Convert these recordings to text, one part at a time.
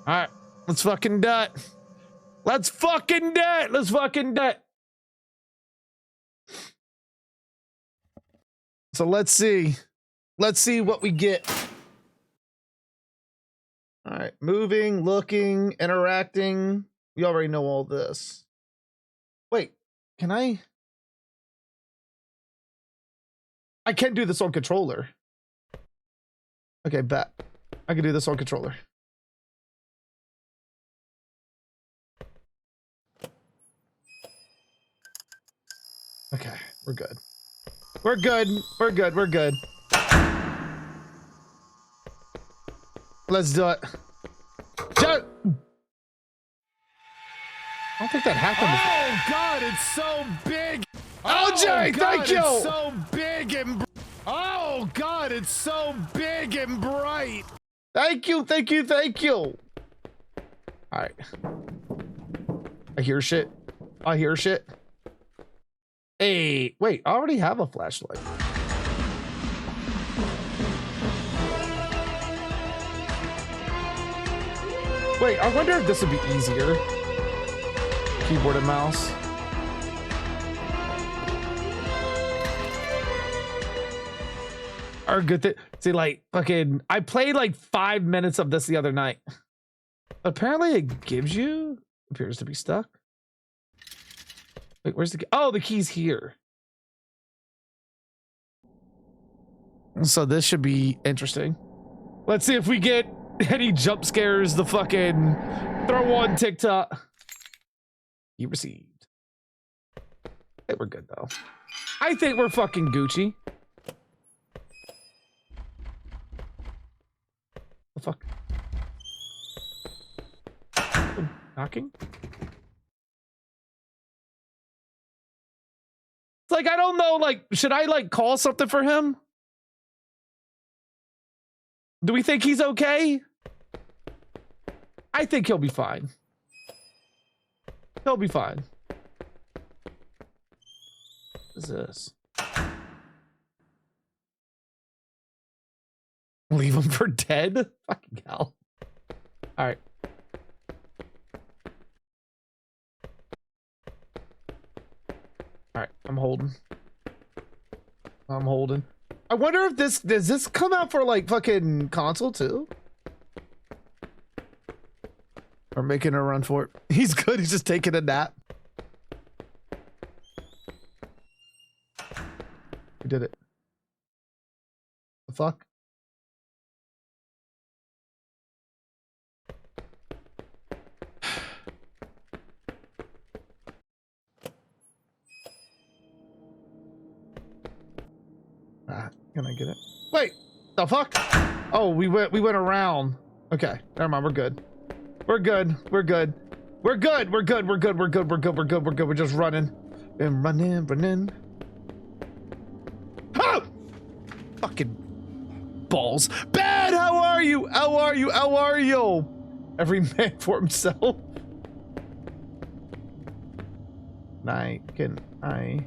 All right, let's fucking do it. Let's fucking do it. Let's fucking do it. So let's see. Let's see what we get. All right, moving, looking, interacting. We already know all this. Wait, can I? I can do this on controller. Okay, bet. I can do this on controller. Okay, we're good. We're good. We're good. We're good. Let's do it. I don't think that happened before. Oh God, it's so big. OJ, thank you. It's so big and oh God, it's so big and bright. Thank you, thank you, thank you. All right. I hear shit. I hear shit. Hey, wait, I already have a flashlight. Wait, I wonder if this would be easier. Keyboard and mouse. Or good thing. See, like, fucking, I played like 5 minutes of this the other night. Apparently it gives you, appears to be stuck. Wait, where's the key? Oh, the key's here. So this should be interesting. Let's see if we get any jump scares the fucking throw on TikTok. You received. I think we're good though. I think we're fucking Gucci. The fuck? Knocking? It's like, I don't know, like, should I like call something for him? Do we think he's okay? I think he'll be fine. He'll be fine. What is this? Leave him for dead? Fucking hell. All right. All right, I'm holding. I'm holding. I wonder if this, does this come out for like fucking console too? Or making a run for it. He's good, he's just taking a nap. We did it. The fuck? Can I get it? Wait, the fuck? Oh, we went around. Okay, never mind, we're good. We're good, we're good. We're good, we're good, we're good, we're good, we're good, we're good, we're good. We're just running. And running. Oh! Fucking balls. Bad, how are you? How are you? How are you? Every man for himself. Can I?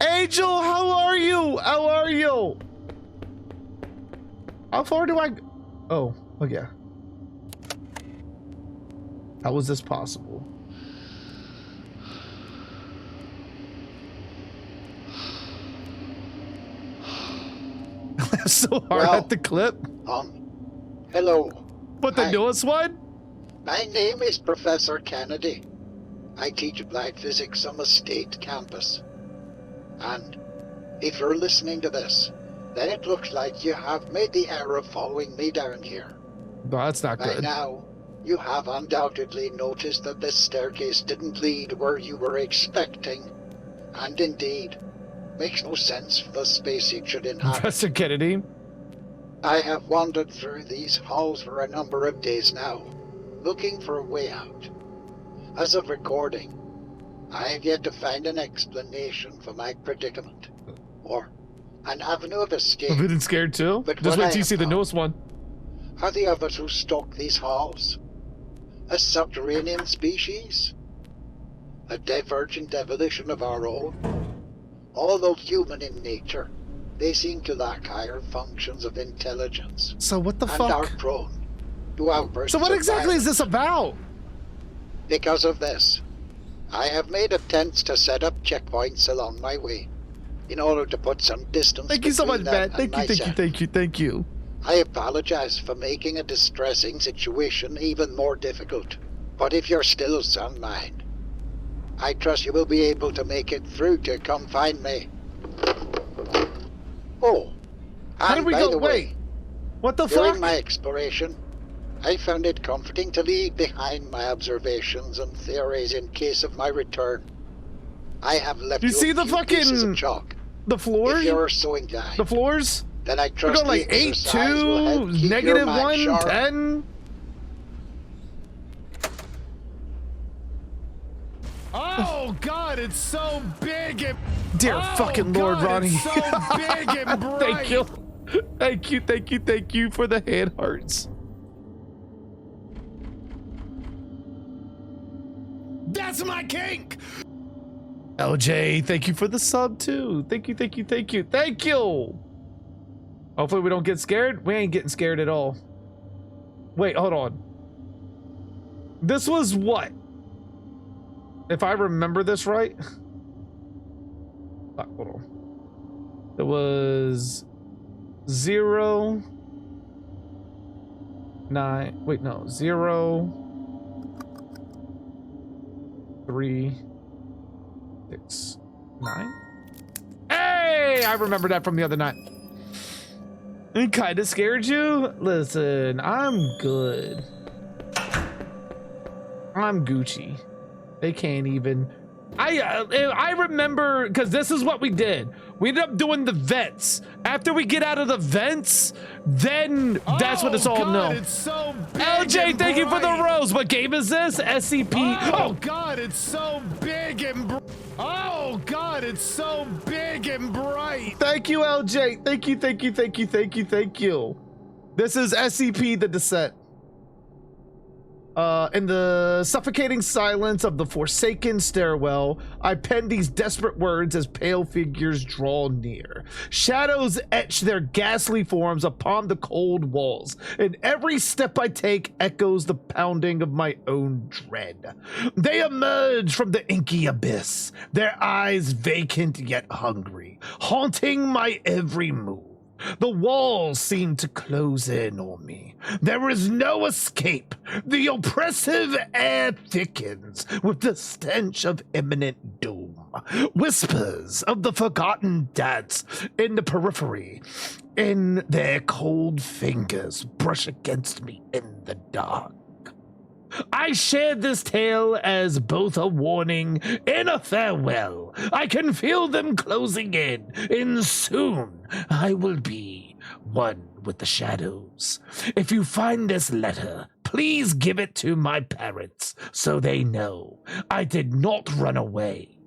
Angel, how are you? How are you? How far do I go? Oh, yeah. How is this possible? Laugh so hard at the clip. Hello. What, the newest one? My name is Professor Kennedy. I teach applied physics on the state campus. And if you're listening to this, then it looks like you have made the error of following me down here. No, that's not good. By now, you have undoubtedly noticed that this staircase didn't lead where you were expecting. And indeed, makes no sense for the space it should inhabit. Professor Kennedy? I have wandered through these halls for a number of days now, looking for a way out. As of recording, I have yet to find an explanation for my predicament, or an avenue of escape. I've been scared too. But just wait till you see the newest one. Are the others who stalk these halls a subterranean species? A divergent evolution of our own? Although human in nature, they seem to lack higher functions of intelligence. So what the and fuck? are prone to outbursts So what of exactly is this about? Because of this, I have made attempts to set up checkpoints along my way in order to put some distance Thank you so much, between them man. and myself. Thank you. I apologize for making a distressing situation even more difficult, but if you're still sound mind, I trust you will be able to make it through to come find me. Oh, How did and we by go? the Wait, way, what the during fuck? my exploration, I found it comforting to leave behind my observations and theories in case of my return. I have left You you see a the few pieces fucking of chalk. the floors? If you're so inclined, The floors? then I We're trust going the like 8, exercise will 2, help keep your negative mind 1, sharp. 10. Oh God, it's so big and Dear fucking Lord, God, Ronnie. It's so big and bright. Thank you for the hand hearts. That's my kink. LJ, thank you for the sub too. Thank you. Hopefully we don't get scared. We ain't getting scared at all. Wait, hold on. This was what? If I remember this right. Hold on. It was 0, 9. Wait, no. 0, 3, 6, 9. Hey, I remember that from the other night. It kind of scared you? Listen, I'm good. I'm Gucci. They can't even. I remember, because this is what we did. We ended up doing the vents. After we get out of the vents, then that's when it's all God, no. It's so big LJ, and thank you for the bright. rose. What game is this? SCP. Oh God, it's so big and oh God, it's so big and bright. Thank you, LJ. Thank you. This is SCP the Descent. In the suffocating silence of the forsaken stairwell, I pen these desperate words as pale figures draw near. Shadows etch their ghastly forms upon the cold walls, and every step I take echoes the pounding of my own dread. They emerge from the inky abyss, their eyes vacant yet hungry, haunting my every move. The walls seem to close in on me. There is no escape. The oppressive air thickens with the stench of imminent doom. Whispers of the forgotten dance in the periphery, in their cold fingers, brush against me in the dark. I shared this tale as both a warning and a farewell. I can feel them closing in, and soon I will be one with the shadows. If you find this letter, please give it to my parents so they know I did not run away.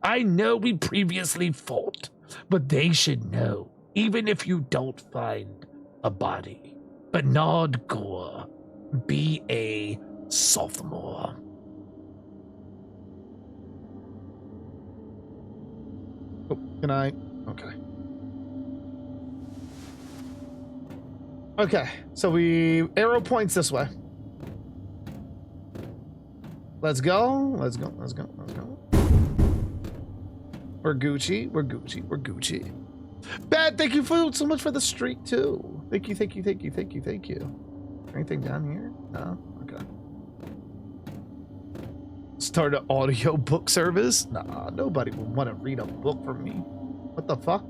I know we previously fought, but they should know, even if you don't find a body. Bernard Gore, B.A. Sophomore. Oh, can I? Okay. Okay, so we arrow points this way. Let's go. We're Gucci. Bad, thank you so much for the streak too. Thank you. Anything down here? No? Okay. Start an audio book service? Nah, nobody would want to read a book from me. What the fuck?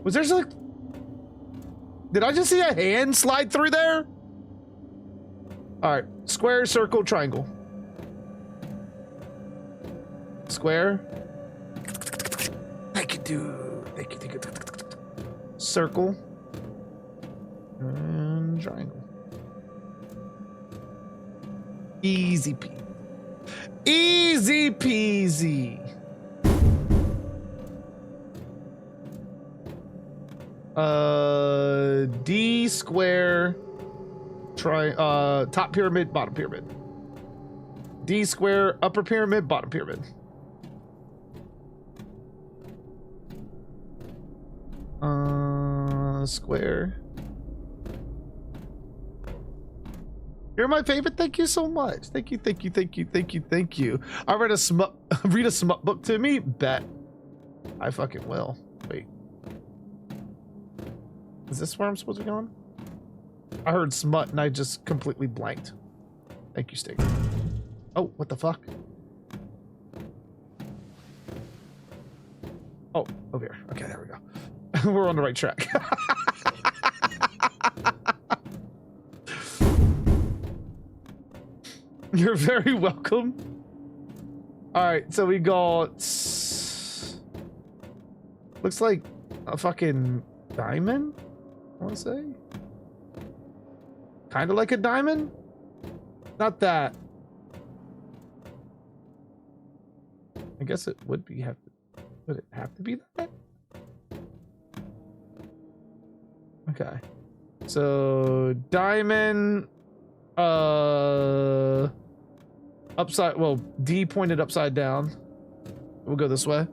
Was there like... Did I just see a hand slide through there? Alright, square, circle, triangle. Square. Thank you, dude. Thank you. Circle. And triangle. Easy peasy. Easy peasy. D square. Top pyramid, bottom pyramid. D square, upper pyramid, bottom pyramid. Square. You're my favorite. Thank you so much. Thank you, thank you, thank you, thank you, thank you. I read a smut read a smut book to me? Bet. I fucking will. Wait. Is this where I'm supposed to be going? I heard smut and I just completely blanked. Thank you, Stig. Oh, what the fuck? Oh, over here. Okay, there we go. We're on the right track. You're very welcome. All right, so we got... Looks like a fucking diamond, I want to say. Kind of like a diamond. Not that. I guess it would be would it have to be that? Okay. So diamond upside, well, D pointed upside down. We'll go this way.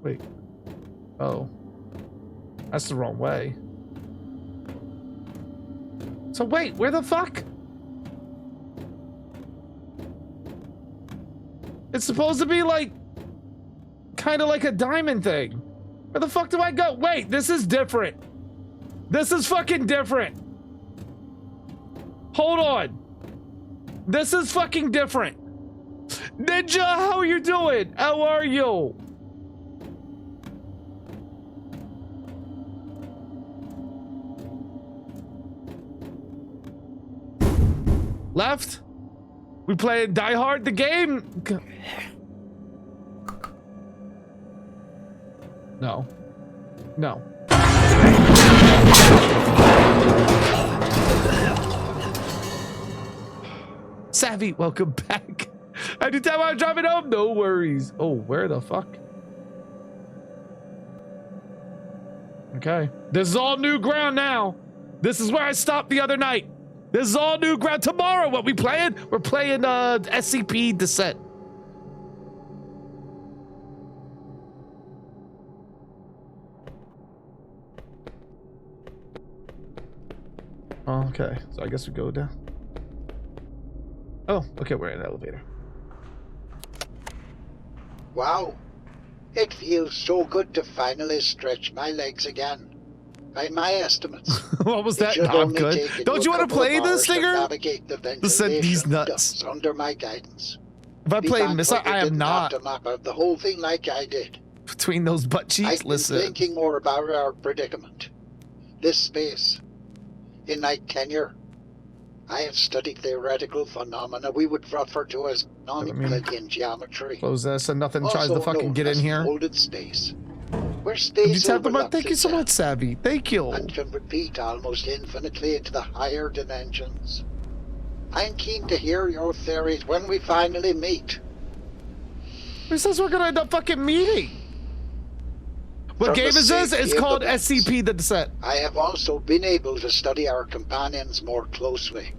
Wait. Oh. That's the wrong way. So wait, where the fuck? It's supposed to be like, kind of like a diamond thing. Where the fuck do I go? Wait, this is different. This is fucking different. Hold on. This is fucking different. Ninja, how are you doing? How are you? Left? We playing Die Hard the game? No. No. Savvy, welcome back. Anytime I'm driving home, no worries. Oh, where the fuck? Okay. This is all new ground now. This is where I stopped the other night. This is all new ground. Tomorrow, what we playing? We're playing SCP Descent. Okay, so I guess we go down. Oh, okay, we're in an elevator. Wow. It feels so good to finally stretch my legs again. By my estimates. What was that? Not good. Don't you want to play this, Stinger? Descent these nuts. Under my guidance. If I play Missile, I am not. To map out the whole thing like I did. Between those butt cheeks, listen. I've been thinking more about our predicament. This space. In my tenure, I have studied theoretical phenomena we would refer to as non-Euclidean geometry. Close this and nothing tries to fucking get in here. Folded space. Where space Thank you so much, Savvy. Thank you. And can repeat almost infinitely into the higher dimensions. I'm keen to hear your theories when we finally meet. Who says we're gonna end up fucking meeting? What game is this? It's called SCP The Descent. I have also been able to study our companions more closely.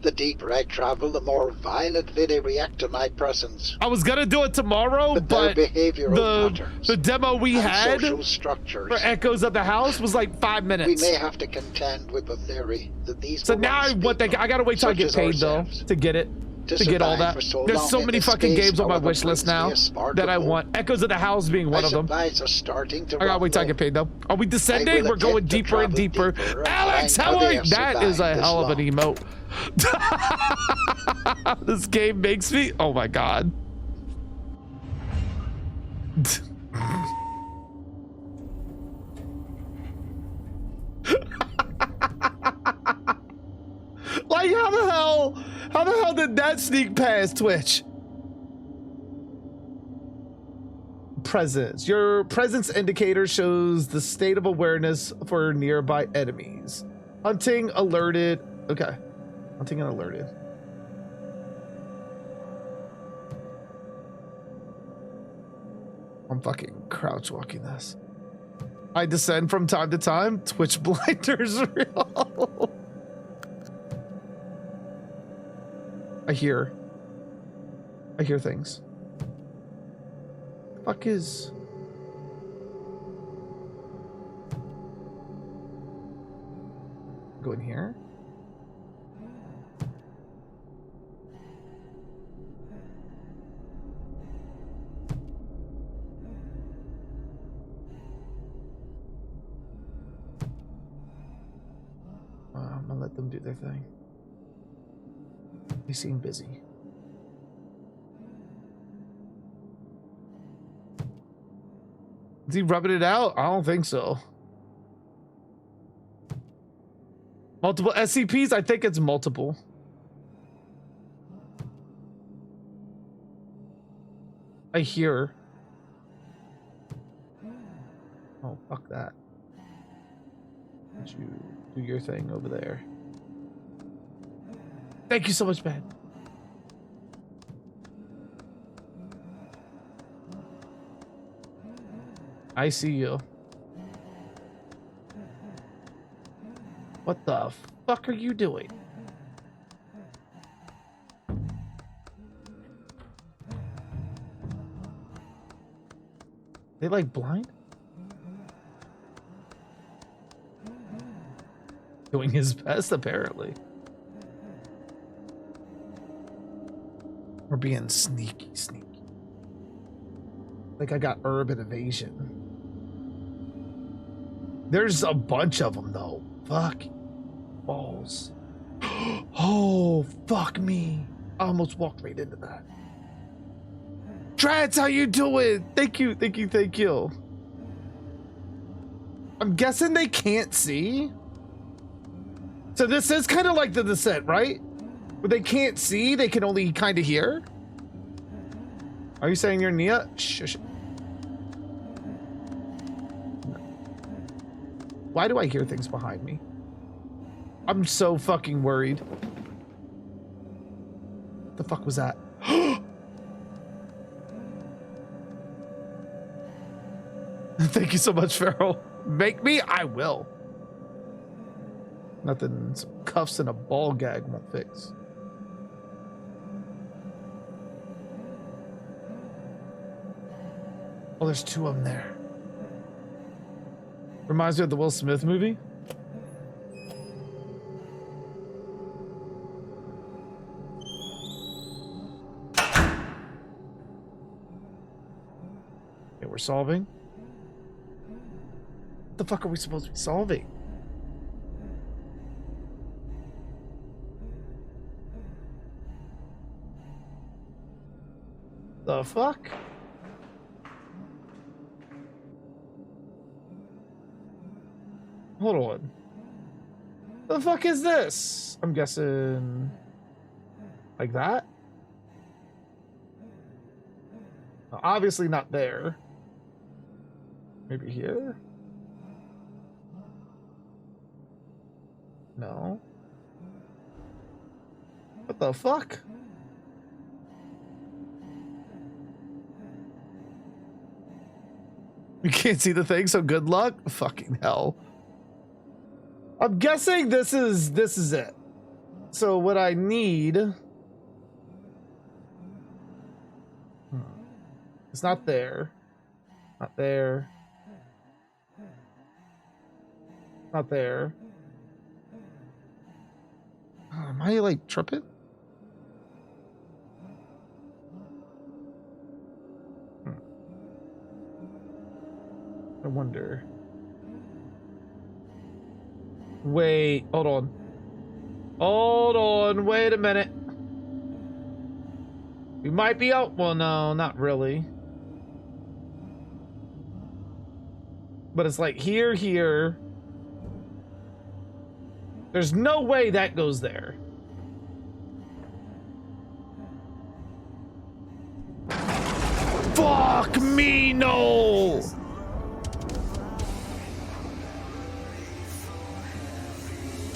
The deeper I travel, the more violently they react to my presence. I was gonna do it tomorrow, but the demo we had for Echoes of the House was like 5 minutes. We may have to contend with the theory that these. So now I gotta wait till I get paid though to get it. To get all that. There's so many fucking games on my wish list now that I want. Echoes of the House being one of them. I gotta wait till I get paid though. Are we descending? We're going deeper and deeper. Alex, how are you? That is a hell of an emote. This game makes me. Oh my god. Like how the hell did that sneak past Twitch? Presence. Your presence indicator shows the state of awareness for nearby enemies. Hunting alerted. Okay. Hunting and alerted. I'm fucking crouch walking this. I descend from time to time. Twitch blinders real. I hear things. Fuck is. Go in here. I'm gonna let them do their thing. They seem busy. Is he rubbing it out? I don't think so. Multiple SCPs? I think it's multiple. I hear. Oh, fuck that. Would you do your thing over there? Thank you so much, man. I see you. What the fuck are you doing? They like blind? Doing his best, apparently. We're being sneaky. Like I got urban evasion. There's a bunch of them though. Fuck. Balls. Oh, fuck me. I almost walked right into that. Trans, how you doing? Thank you. I'm guessing they can't see. So this is kind of like the Descent, right? But they can't see, they can only kind of hear. Are you saying you're Nia? Shush. No. Why do I hear things behind me? I'm so fucking worried. What the fuck was that? Thank you so much, Farrell. Make me? I will. Nothing some cuffs and a ball gag won't fix. Oh, there's two of them there. Reminds me of the Will Smith movie. Okay, we're solving. What the fuck are we supposed to be solving? The fuck? Hold on. The fuck is this? I'm guessing like that? Obviously not there. Maybe here? No. What the fuck? We can't see the thing, so good luck. Fucking hell. I'm guessing this is it. So what I need, it's not there. Not there. Not there. Am I like tripping? I wonder. Wait, hold on. Hold on, wait a minute. We might be out. Well, no, not really. But it's like here. There's no way that goes there. Fuck me, no!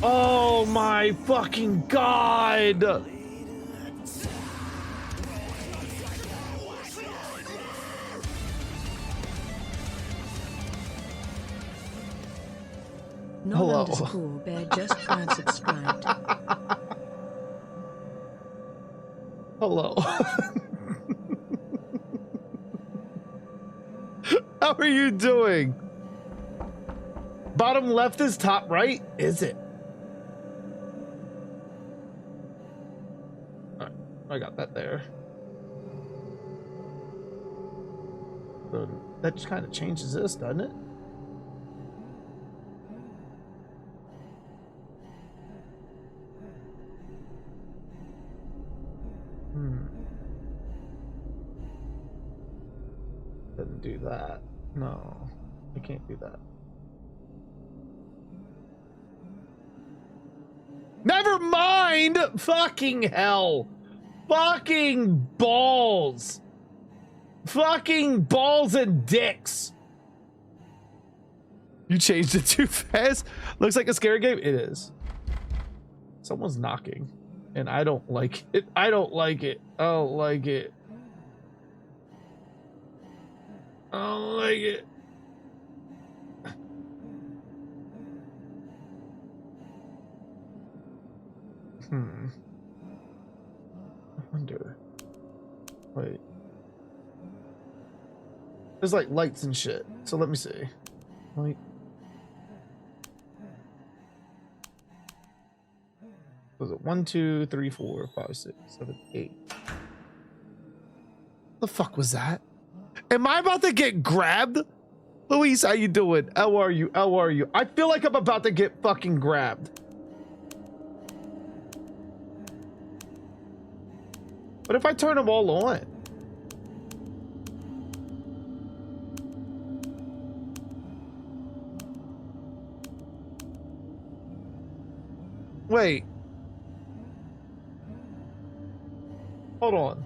Oh my fucking god! No underscore bear just unsubscribed. Hello. How are you doing? Bottom left is top right? Is it? I got that there. So that just kind of changes this, doesn't it? Doesn't do that. No, I can't do that. Never mind! Fucking hell. Fucking balls. Fucking balls and dicks. You changed it too fast. Looks like a scary game. It is. Someone's knocking. And I don't like it. I don't like it. I don't like it. I don't like it. I wonder. Wait. There's like lights and shit. So let me see. Light. Was it 1, 2, 3, 4, 5, 6, 7, 8? The fuck was that? Am I about to get grabbed? Luis, how you doing? How are you? How are you? I feel like I'm about to get fucking grabbed. What if I turn them all on? Wait. Hold on.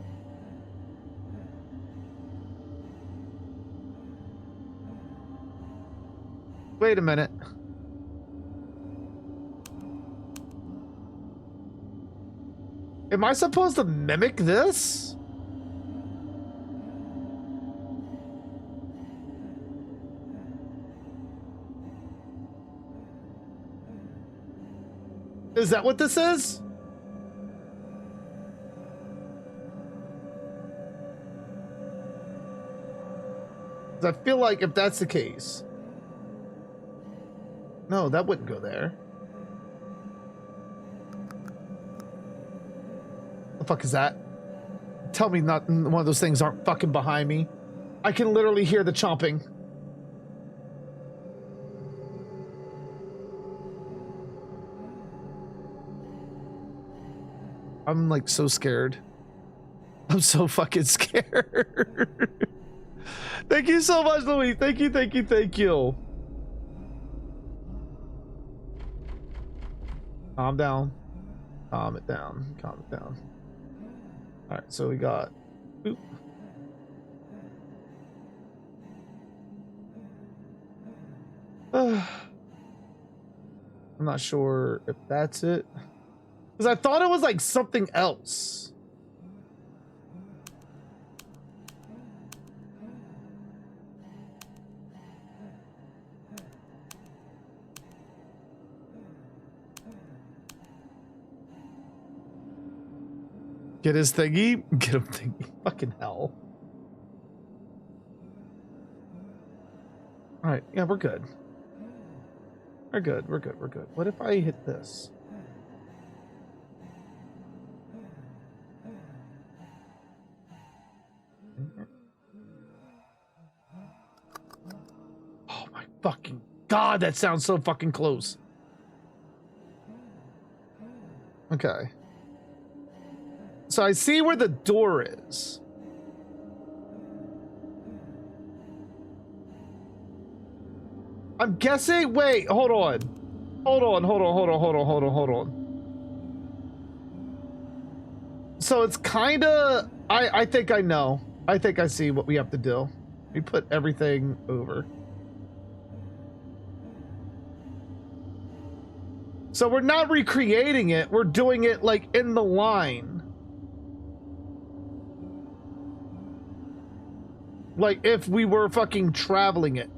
Wait a minute. Am I supposed to mimic this? Is that what this is? I feel like if that's the case. No, that wouldn't go there. The fuck is that? Tell me not one of those things aren't fucking behind me. I can literally hear the chomping. I'm like so scared. I'm so fucking scared. Thank you so much, Louis. Thank you, thank you, thank you. Calm down. Calm it down. Calm it down. Alright, so we got... Oop. I'm not sure if that's it. Because I thought it was like something else. Get his thingy? Get him thingy. Fucking hell. Alright, yeah, we're good. We're good, we're good, we're good. What if I hit this? Oh my fucking god, that sounds so fucking close. Okay. So I see where the door is. I'm guessing, wait, hold on. Hold on, hold on, hold on, hold on, hold on, hold on. So it's kinda, I think I know. I think I see what we have to do. We put everything over. So we're not recreating it, we're doing it like in the line. Like if we were fucking traveling it.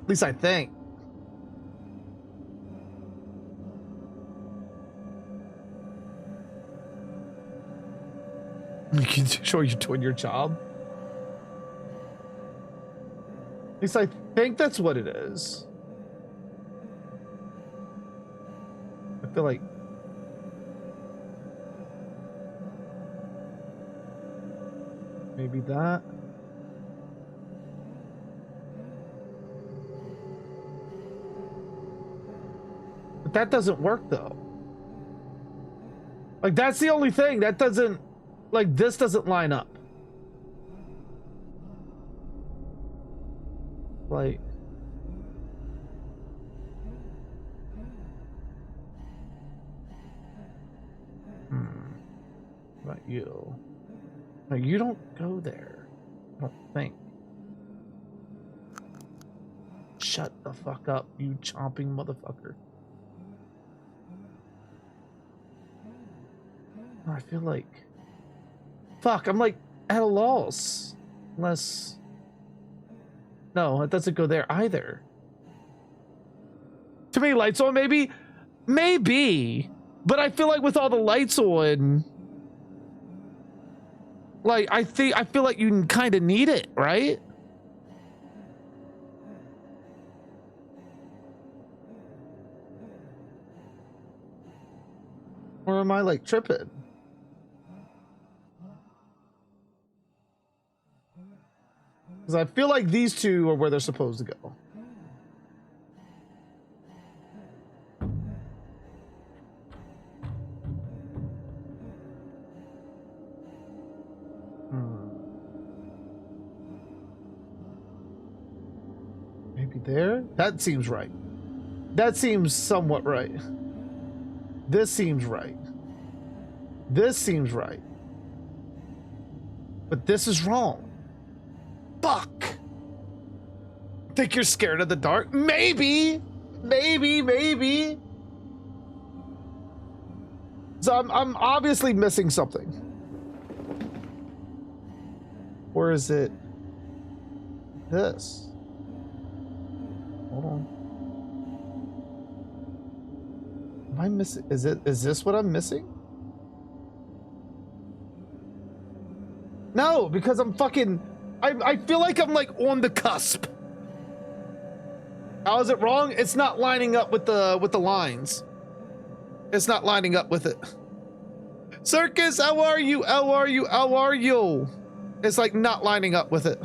At least I think. You can show you're doing your job. At least I think that's what it is. feel like maybe that. But that doesn't work though. Like that's the only thing that doesn't, like this doesn't line up. Like what about you? No, you don't go there. I don't think. Shut the fuck up, you chomping motherfucker. I feel like, fuck, I'm like at a loss. Unless, no, it doesn't go there either. Too many lights on, maybe? Maybe. But I feel like with all the lights on, like, I feel like you kind of need it, right? Or am I like tripping? Because I feel like these two are where they're supposed to go. Maybe there? That seems right. That seems somewhat right. This seems right. This seems right. But this is wrong. Fuck. Think you're scared of the dark? Maybe. Maybe. So I'm obviously missing something. Or is it this? Hold on. Am I missing? Is this what I'm missing? No, because I'm fucking, I feel like I'm like on the cusp. How is it wrong? It's not lining up with the lines. It's not lining up with it. Circus, how are you? How are you? How are you? It's like not lining up with it.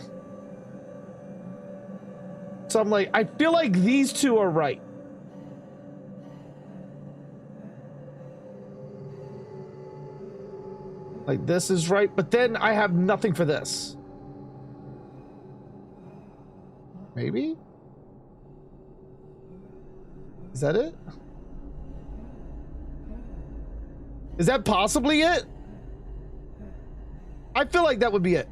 So I'm like, I feel like these two are right. Like this is right, but then I have nothing for this. Maybe? Is that it? Is that possibly it? I feel like that would be it.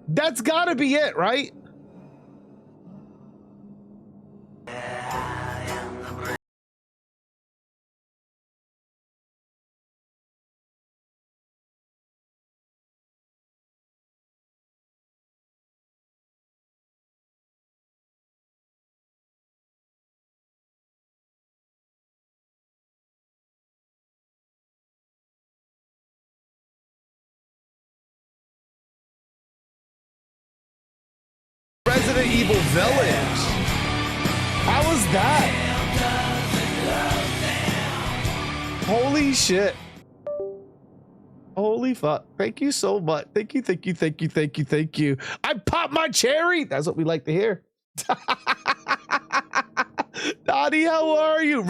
That's gotta be it, right? Resident Evil Village. How was that? Holy shit. Holy fuck. Thank you so much. Thank you. I popped my cherry. That's what we like to hear. Dottie, how are you?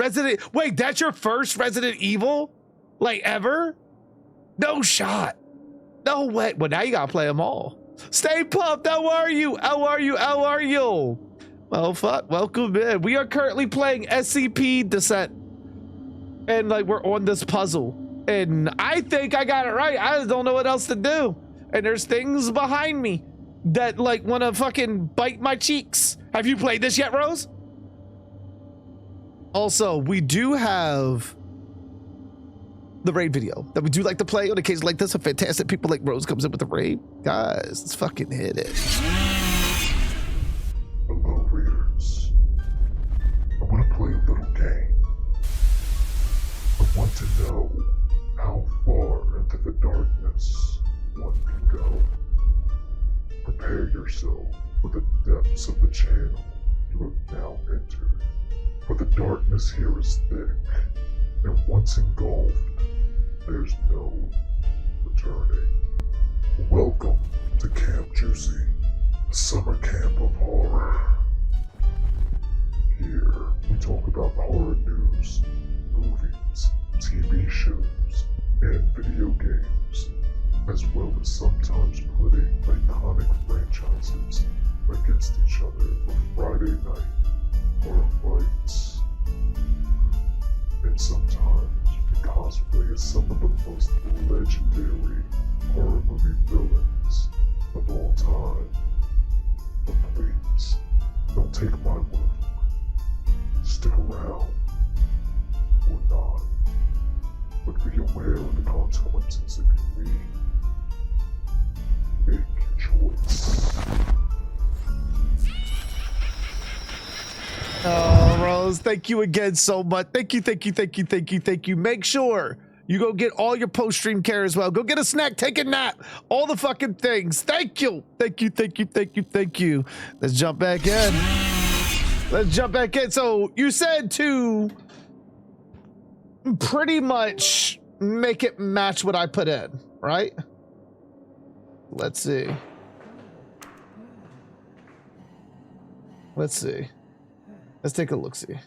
Wait, that's your first Resident Evil? Like ever? No shot. No way. Well, now you gotta play them all. Stay pumped. How are you? Well, fuck. Welcome in. We are currently playing SCP Descent. And like we're on this puzzle. And I think I got it right. I just don't know what else to do. And there's things behind me that like want to fucking bite my cheeks. Have you played this yet, Rose? Also, we do have the raid video that we do like to play on occasions like this. A fantastic people like Rose comes in with the raid. Guys, let's fucking hit it. Hello, readers. I want to play a little game. I want to know how far into the darkness one can go. Prepare yourself for the depths of the channel you have now entered. For the darkness here is thick, and once engulfed, there's no returning. Welcome to Camp Juicy, a summer camp of horror. Here, we talk about horror news, movies, TV shows, and video games, as well as sometimes putting iconic franchises against each other for Friday night horror fights. And sometimes we cosplay as some of the most legendary horror movie villains of all time. But please, don't take my word for it. Stick around, or not. But be aware of the consequences if you leave. Make your choice. Oh, Rose, thank you again so much. Thank you. Make sure you go get all your post-stream care as well. Go get a snack, take a nap, all the fucking things. Thank you. Let's jump back in. So you said to pretty much make it match what I put in, right? Let's see. Let's take a look-see.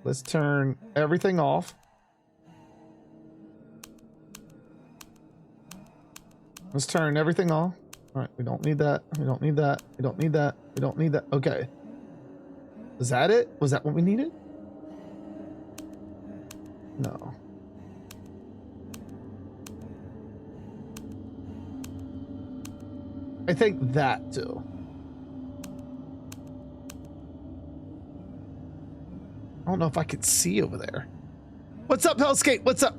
Let's turn everything off. Let's turn everything off. All right, we don't need that. We don't need that. Okay. Is that it? Was that what we needed? No. I think that too. I don't know if I could see over there. What's up, Hellscape? What's up?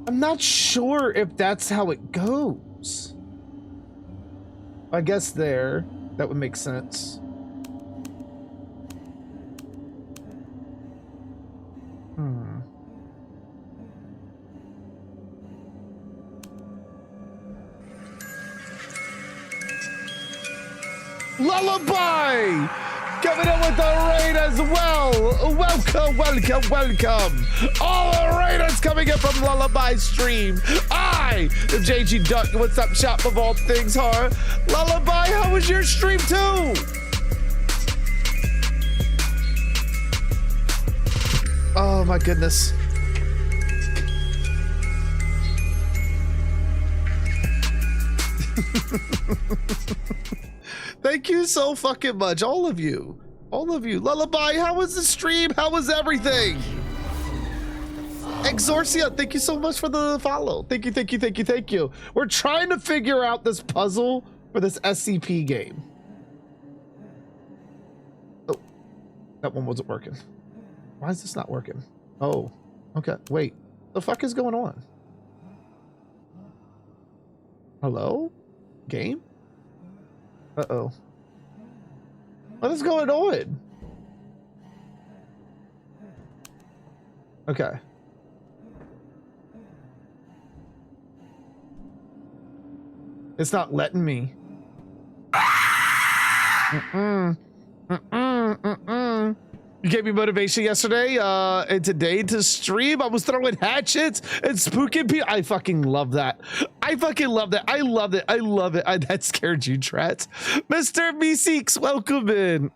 I'm not sure if that's how it goes. I guess that would make sense. Lullaby coming in with the raid as well. Welcome. All the raiders coming in from Lullaby stream. I am JG Duck. What's up, shop of all things horror? Lullaby, how was your stream too? Oh my goodness. Thank you so fucking much, all of you. Lullaby, how was the stream? How was everything? Exorcia, thank you so much for the follow. Thank you. We're trying to figure out this puzzle for this SCP game. Oh, that one wasn't working. Why is this not working? Oh, okay. Wait, the fuck is going on? Hello? Game? Uh-oh. What is going on? Okay. It's not letting me. You gave me motivation yesterday and today to stream. I was throwing hatchets and spooking people. I fucking love that. I love it. That scared you, Trat. Mr. Meeseeks, welcome in.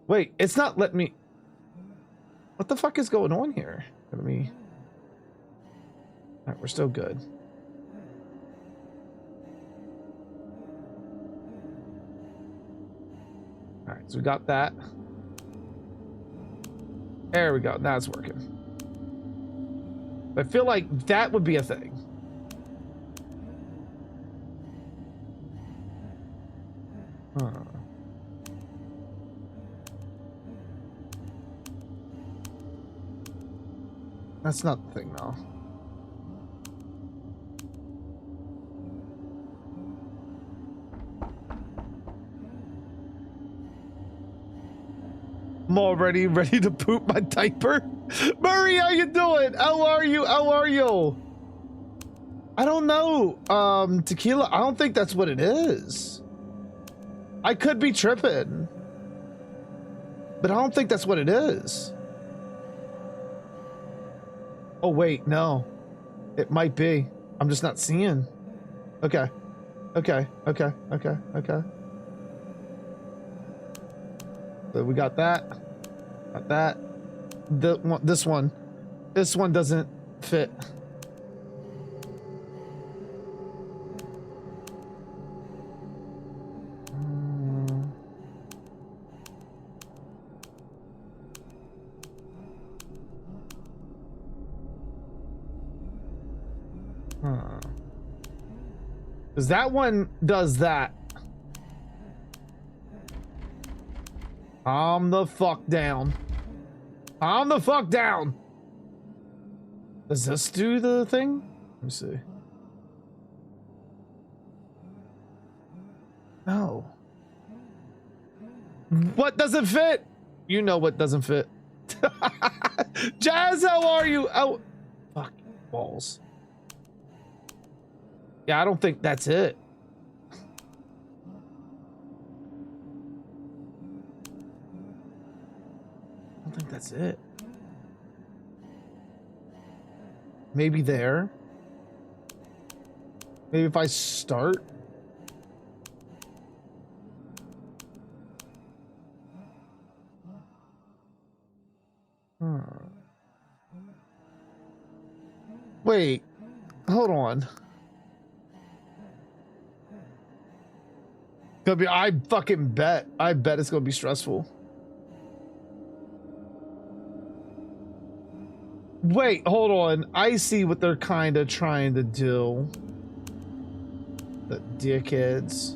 Wait, it's not letting me. What the fuck is going on here? Let me. All right, we're still good. All right, so we got that. There we go. Now it's working. I feel like that would be a thing. Huh. That's not the thing, though. I'm already ready to poop my diaper. Murray, how you doing? How are you? How are you? I don't know. Tequila, I don't think that's what it is. I could be tripping. But I don't think that's what it is. Oh, wait, no. It might be. I'm just not seeing. Okay. Okay, okay, okay, okay. So we got that. Got that. This one. This one doesn't fit. Because that one does that. Calm the fuck down. Calm the fuck down. Does this do the thing? Let me see. No. What doesn't fit? You know what doesn't fit. Jazz, how are you? Oh, fuck balls. Yeah, I don't think that's it. I don't think that's it. Maybe there. Maybe if I start. Wait, hold on. Gonna be, I fucking bet. I bet it's gonna be stressful. Wait, hold on. I see what they're kind of trying to do. The dickheads.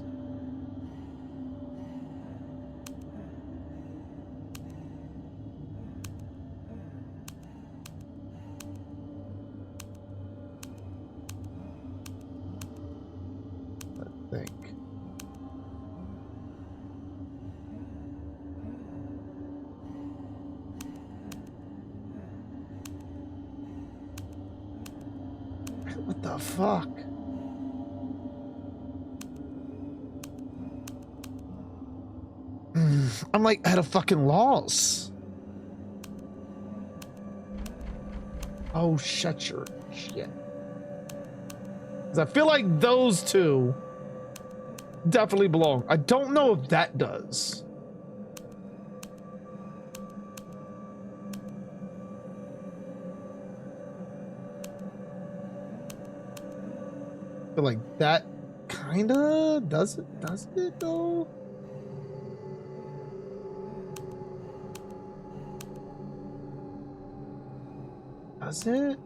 I think. What the fuck? I'm like at a fucking loss. Oh, shut your shit. 'Cause I feel like those two definitely belong. I don't know if that does. I feel like that kinda does it though? Does it?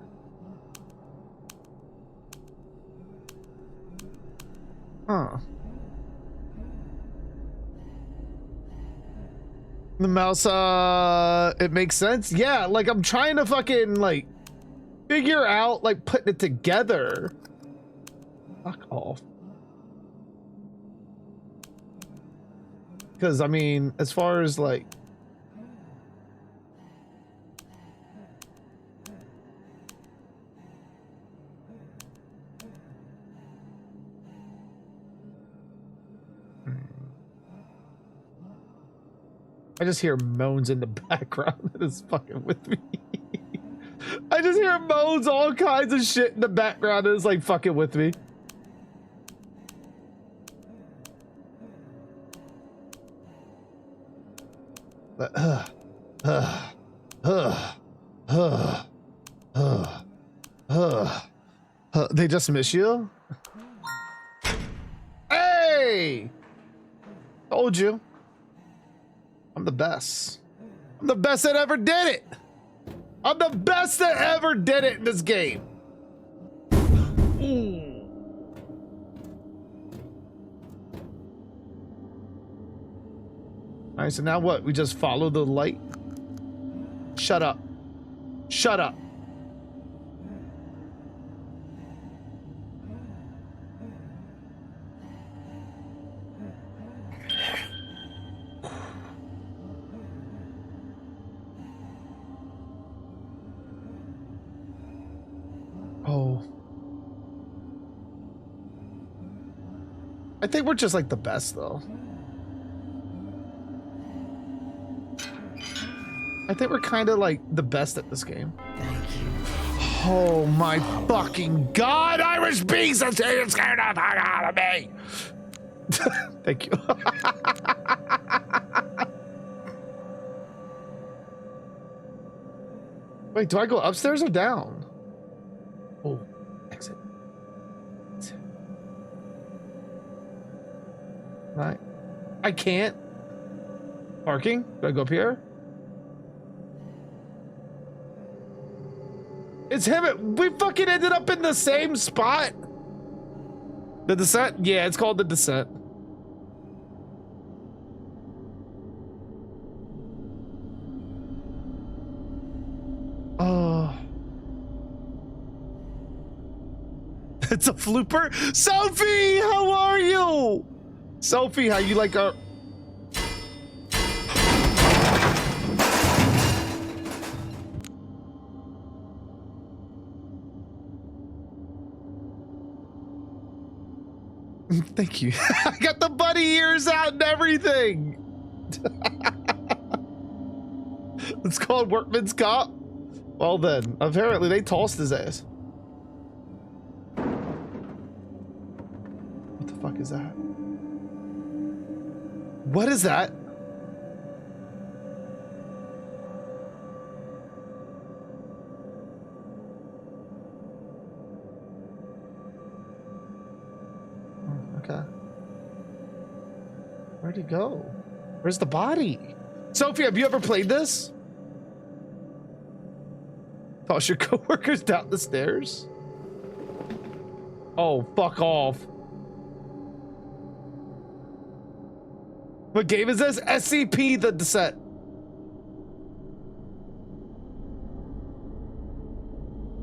Huh. The mouse, it makes sense. Yeah, like I'm trying to fucking like figure out like putting it together. Fuck off. Because I mean, as far as like I just hear moans in the background that is fucking with me. I just hear moans, all kinds of shit in the background that is like fucking with me. But, they just miss you? Hey! Told you. I'm the best. I'm the best that ever did it. I'm the best that ever did it in this game. Ooh. All right, so now what? We just follow the light? Shut up. Shut up. I think we're just like the best though. I think we're kind of like the best at this game. Thank you. Oh my fucking god, Irish bees are scared the fuck out of me. Thank you. Wait, do I go upstairs or down? Oh, exit. Right. I can't. Parking? Do I go up here? It's him. We fucking ended up in the same spot. The Descent? Yeah, it's called the Descent. Oh. It's a flooper. Sophie, how are you? Sophie, how you like our... Thank you. I got the bunny ears out and everything. It's called Workman's Cop. Well then, apparently they tossed his ass. What the fuck is that? What is that? Okay. Where'd he go? Where's the body? Sophie, have you ever played this? Toss your coworkers down the stairs? Oh, fuck off. What game is this? SCP The Descent.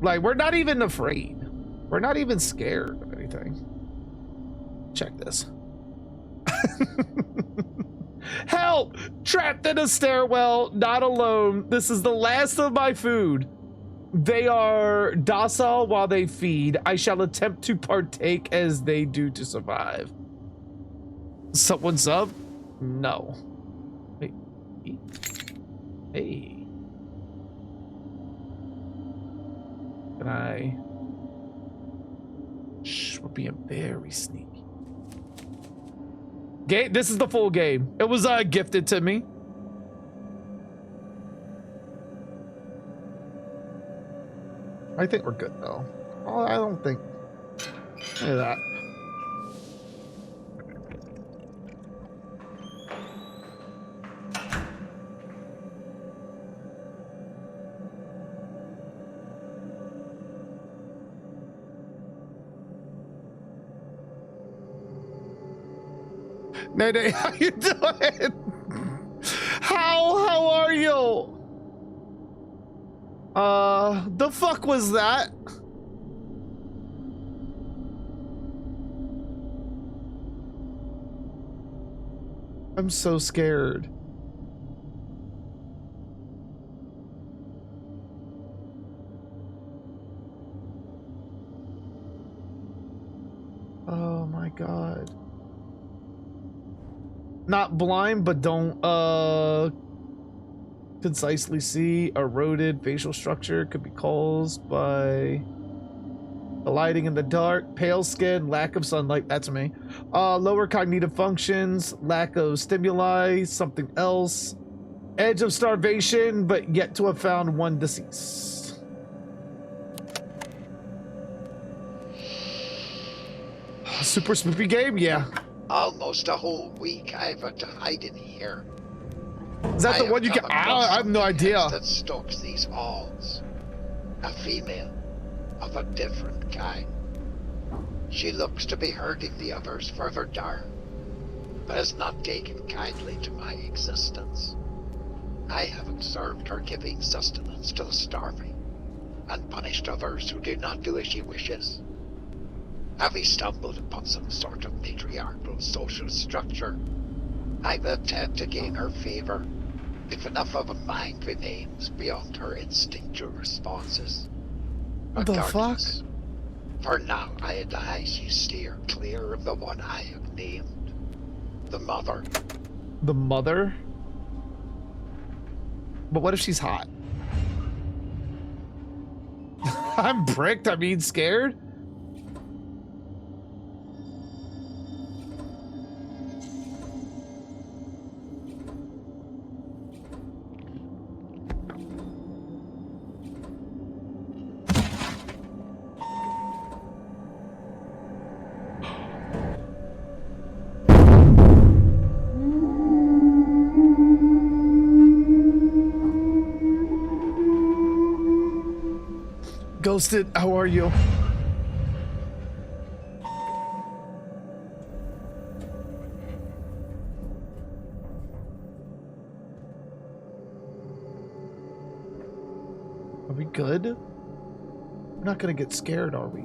Like, we're not even afraid. We're not even scared of anything. Check this. Help! Trapped in a stairwell, not alone. This is the last of my food. They are docile while they feed. I shall attempt to partake as they do to survive. Someone's up? No. Wait. Hey. Can I? Shh, we're being very sneaky. Game. This is the full game. It was gifted to me. I think we're good though. Oh, I don't think. Look at that. Nene, how you doing? How are you? The fuck was that? I'm so scared. Oh my god. Not blind, but don't concisely see. Eroded facial structure could be caused by the lighting in the dark. Pale skin, lack of sunlight. That's me. Lower cognitive functions, lack of stimuli, something else. Edge of starvation, but yet to have found one deceased. Super spoopy game, yeah. Almost a whole week I've had to hide in here. Is that the one you can? I have no idea. That stalks these halls. A female of a different kind. She looks to be hurting the others further down, but has not taken kindly to my existence. I have observed her giving sustenance to the starving, and punished others who do not do as she wishes. Having stumbled upon some sort of matriarchal social structure, I will attempt to gain her favor, if enough of a mind remains beyond her instinctual responses. What the fuck? For now, I advise you steer clear of the one I have named. The Mother. The Mother? But what if she's hot? I'm pricked, I mean scared? Ghosted, how are you? Are we good? We're not gonna get scared, are we?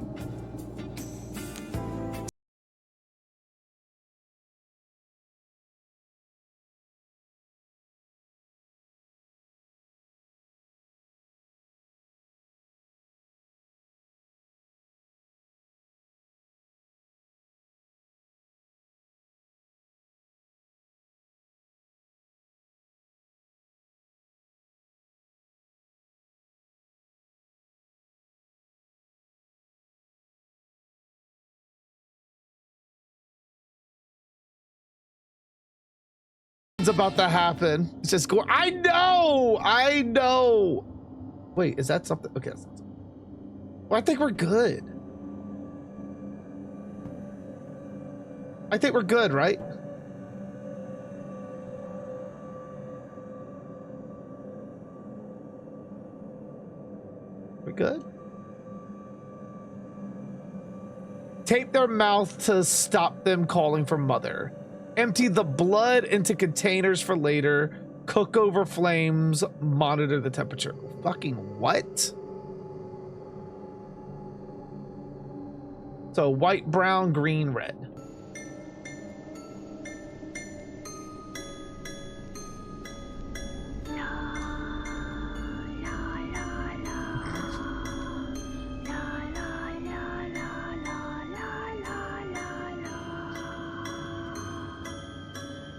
It's about to happen. It's just go. I know. Wait, is that something? Okay. That's something. Well, I think we're good. I think we're good, right? We good? Tape their mouth to stop them calling for mother. Empty the blood into containers for later. Cook over flames. Monitor the temperature. Fucking what? So white, brown, green, red.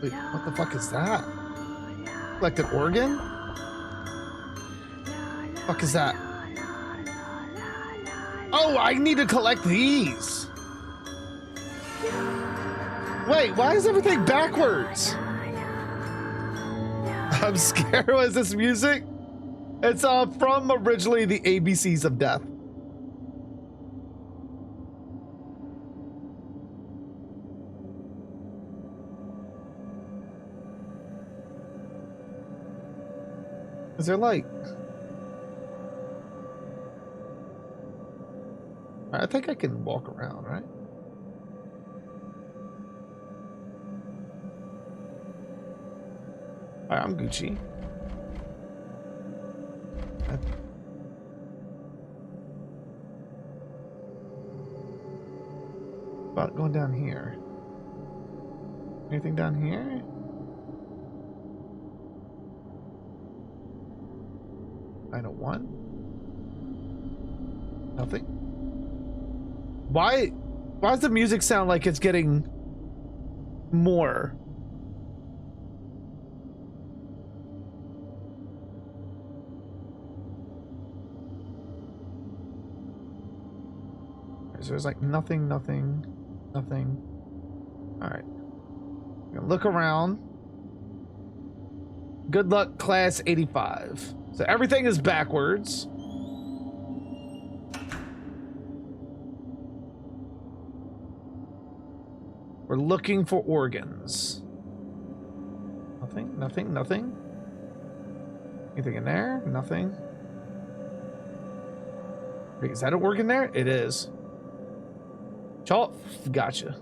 Wait, what the fuck is that? Like an organ? Fuck is that? Oh, I need to collect these. Wait, why is everything backwards? I'm scared. What is this music? It's from originally the ABCs of Death. Is there light? I think I can walk around, right? All right, I'm Gucci. About going down here. Anything down here? I know one. Nothing. Why does the music sound like it's getting more? So there's like nothing. All right. Look around. Good luck, class 85. So everything is backwards. We're looking for organs. Nothing. Anything in there? Nothing. Wait, is that an organ there? It is. Chalk. Gotcha.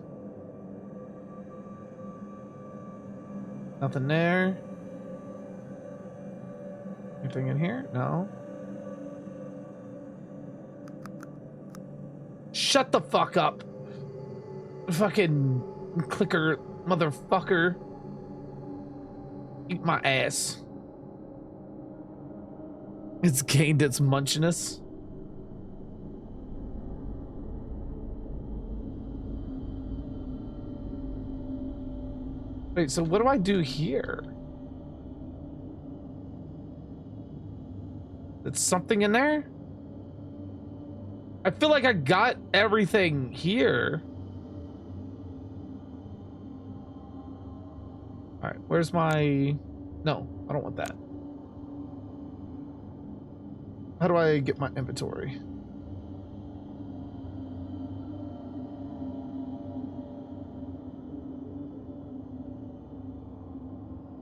Nothing there. Anything in here? No. Shut the fuck up. Fucking clicker motherfucker. Eat my ass. It's gained its munchiness. Wait, so what do I do here? There's something in there? I feel like I got everything here. All right, where's my... No, I don't want that. How do I get my inventory?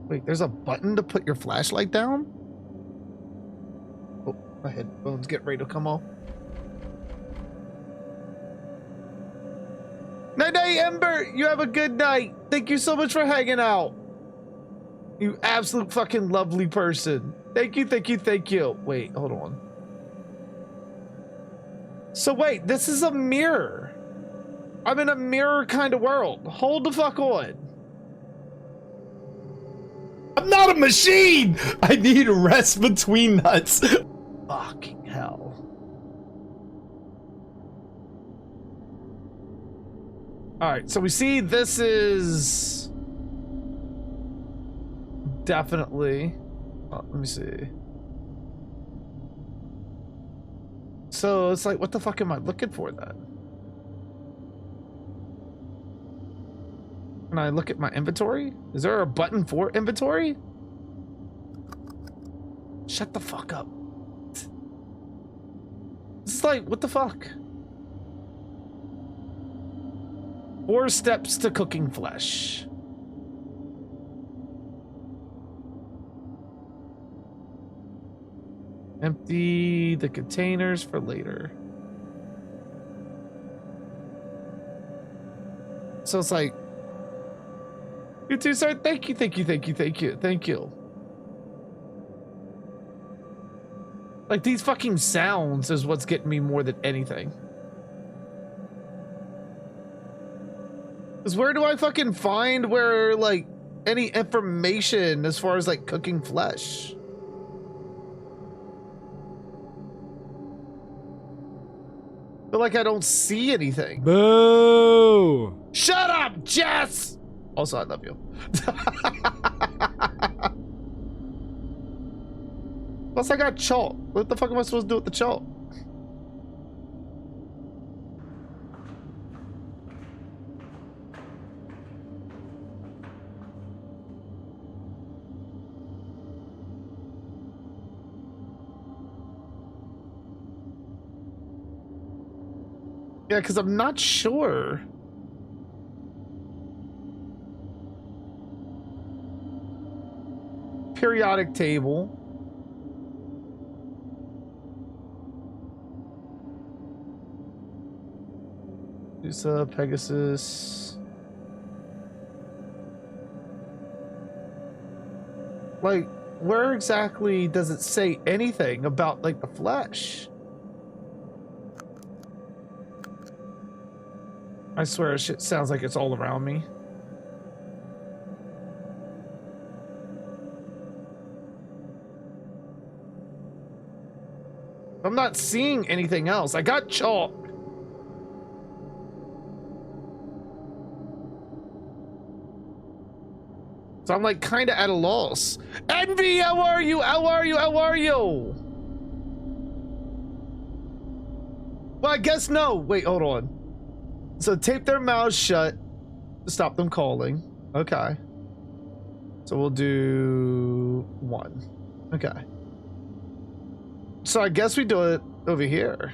Wait, there's a button to put your flashlight down? Oh, my headphones get ready to come off. Night night, Ember! You have a good night! Thank you so much for hanging out! You absolute fucking lovely person. Thank you, thank you, thank you. Wait, hold on. So wait, this is a mirror. I'm in a mirror kind of world. Hold the fuck on. I'm not a machine! I need rest between nuts. Fucking hell. Alright, so we see this is definitely... Oh, let me see. So it's like, what the fuck am I looking for then? Can I look at my inventory? Is there a button for inventory? Shut the fuck up. This is like, what the fuck? 4 steps to cooking flesh. Empty the containers for later. So it's like, you too, sir. Thank you, thank you, thank you, thank you, thank you. Like, these fucking sounds is what's getting me more than anything. Because where do I fucking find where, like, any information as far as, like, cooking flesh? But like I don't see anything. Boo! Shut up, Jess! Also, I love you. Plus, I got chalk. What the fuck am I supposed to do with the chalk? Yeah, because I'm not sure. Periodic table. Medusa, Pegasus. Like, where exactly does it say anything about, like, the flesh? I swear, shit sounds like it's all around me. I'm not seeing anything else. I got chalk. So I'm like kind of at a loss. Envy, how are you? How are you? How are you? Well, I guess no. Wait, hold on. So tape their mouths shut to stop them calling. Okay. So we'll do 1. Okay. So I guess we do it over here.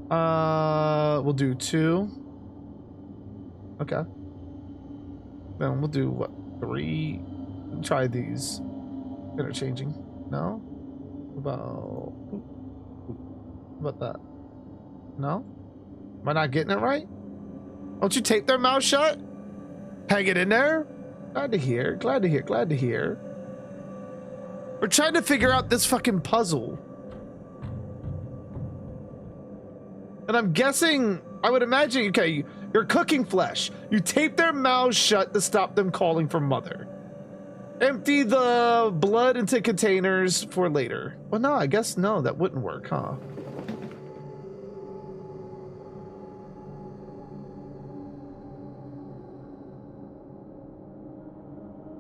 We'll do 2. Okay. Then we'll do what? 3. Try these. Interchanging. No? About that? No? Am I not getting it right? Don't you tape their mouth shut? Hang it in there? Glad to hear, glad to hear, glad to hear. We're trying to figure out this fucking puzzle. And I'm guessing, I would imagine, okay, you're cooking flesh. You tape their mouths shut to stop them calling for mother. Empty the blood into containers for later. Well, no, I guess no, that wouldn't work, huh?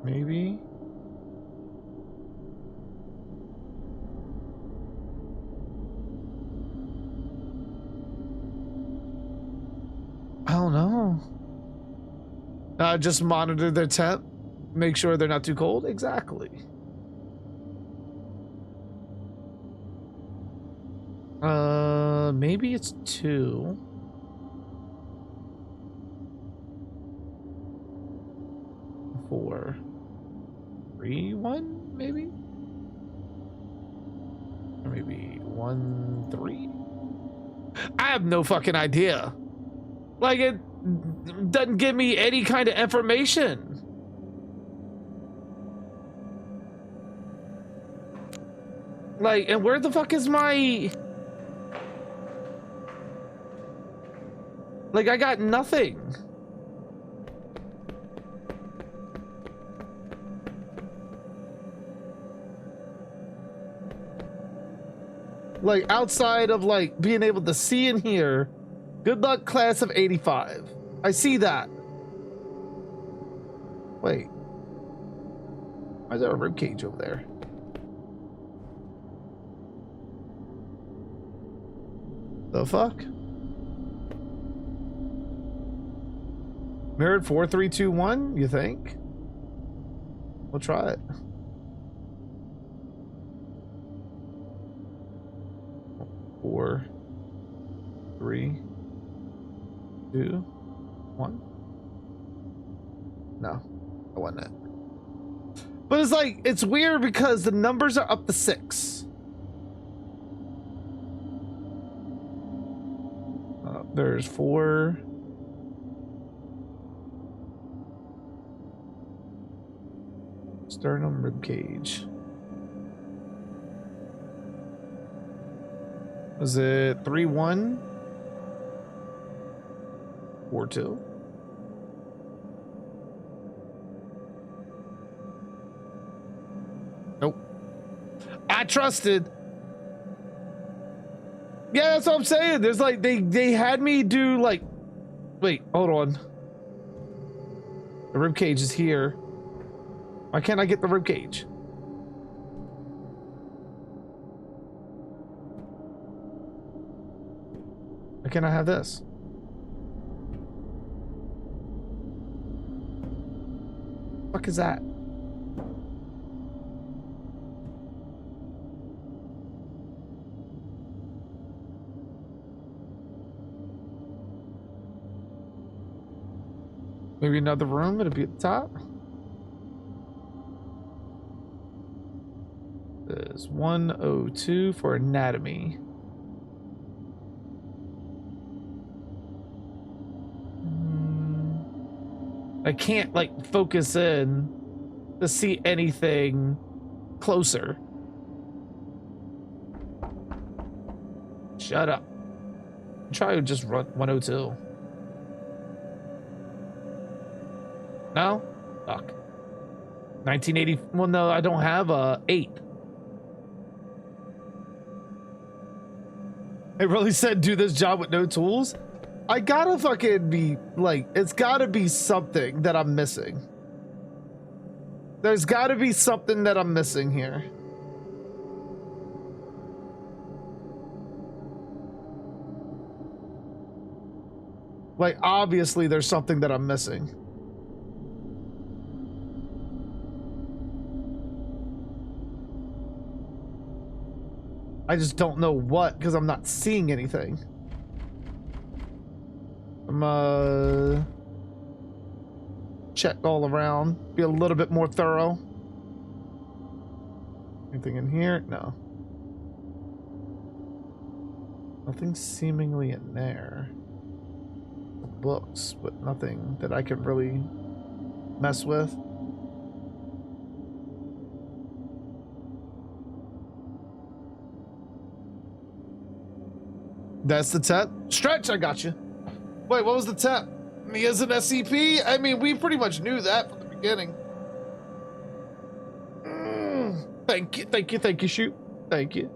Maybe. I don't know. Just monitor their temp. Make sure they're not too cold. Exactly. Maybe it's 2. 4. 3, 1, maybe? Or maybe 1, 3? I have no fucking idea. Like, it doesn't give me any kind of information. Like, and where the fuck is my... Like, I got nothing. Like, outside of, like, being able to see and hear, good luck, class of 85. I see that. Wait. Why is there a ribcage over there? The fuck? Mirrored 4, 3, 2, 1, you think? We'll try it. Four, 3, 2, 1. No, that wasn't it. But it's like, it's weird because the numbers are up to 6. There's 4. Sternum rib cage. Was it 3, 1? 4, 2? Nope. I trusted. Yeah, that's what I'm saying. There's like, they had me do like, wait, hold on. The rib cage is here. Why can't I get the rib cage? Why can't I have this? What the fuck is that? Maybe another room, it'll be at the top. There's 102 for anatomy. I can't like focus in to see anything closer. Shut up. Try to just run 102. No? Fuck. 1980. Well, no, I don't have a 8. It really said do this job with no tools. I gotta fucking be like, it's gotta be something that I'm missing. There's gotta be something that I'm missing here. Like, obviously there's something that I'm missing. I just don't know what, because I'm not seeing anything. I'm check all around, be a little bit more thorough. Anything in here? No. Nothing seemingly in there. Books, but nothing that I can really mess with. That's the tap. Stretch, I got you. Wait, what was the tap? Me as an SCP? I mean, we pretty much knew that from the beginning. Thank you, thank you, thank you, shoot. Thank you.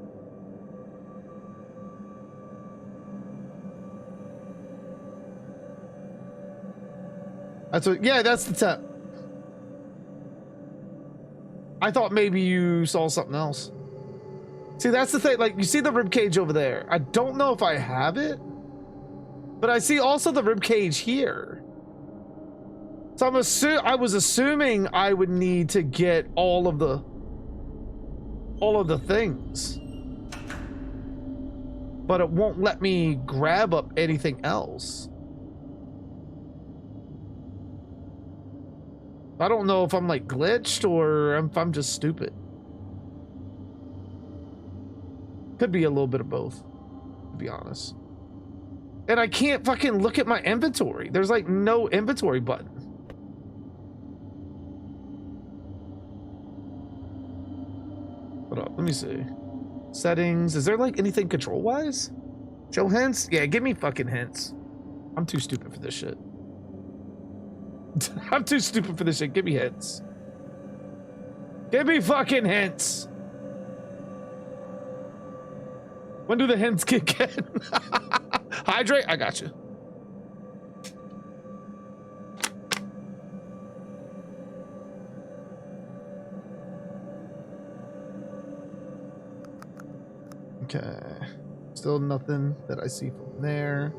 That's what, yeah, that's the tap. I thought maybe you saw something else. See, that's the thing. Like, you see the rib cage over there. I don't know if I have it, but I see also the rib cage here. So I was assuming I would need to get all of the things, but it won't let me grab up anything else. I don't know if I'm like glitched or if I'm just stupid. Could be a little bit of both, to be honest. And I can't fucking look at my inventory. There's like no inventory button. Hold up, let me see. Settings. Is there like anything control wise? Show hints? Yeah, give me fucking hints. I'm too stupid for this shit. I'm too stupid for this shit. Give me hints. Give me fucking hints. When do the hints kick in? Hydrate? I got you. Okay. Still nothing that I see from there.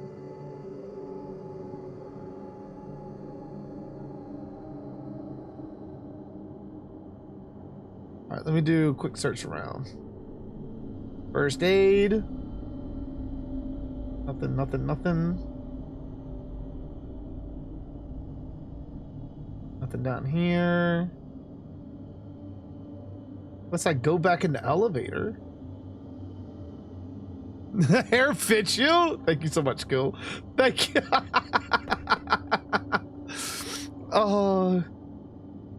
All right, let me do a quick search around. First aid. Nothing, nothing, nothing. Nothing down here. Unless I go back in the elevator. The hair fits you? Thank you so much, Gil. Thank you. Oh,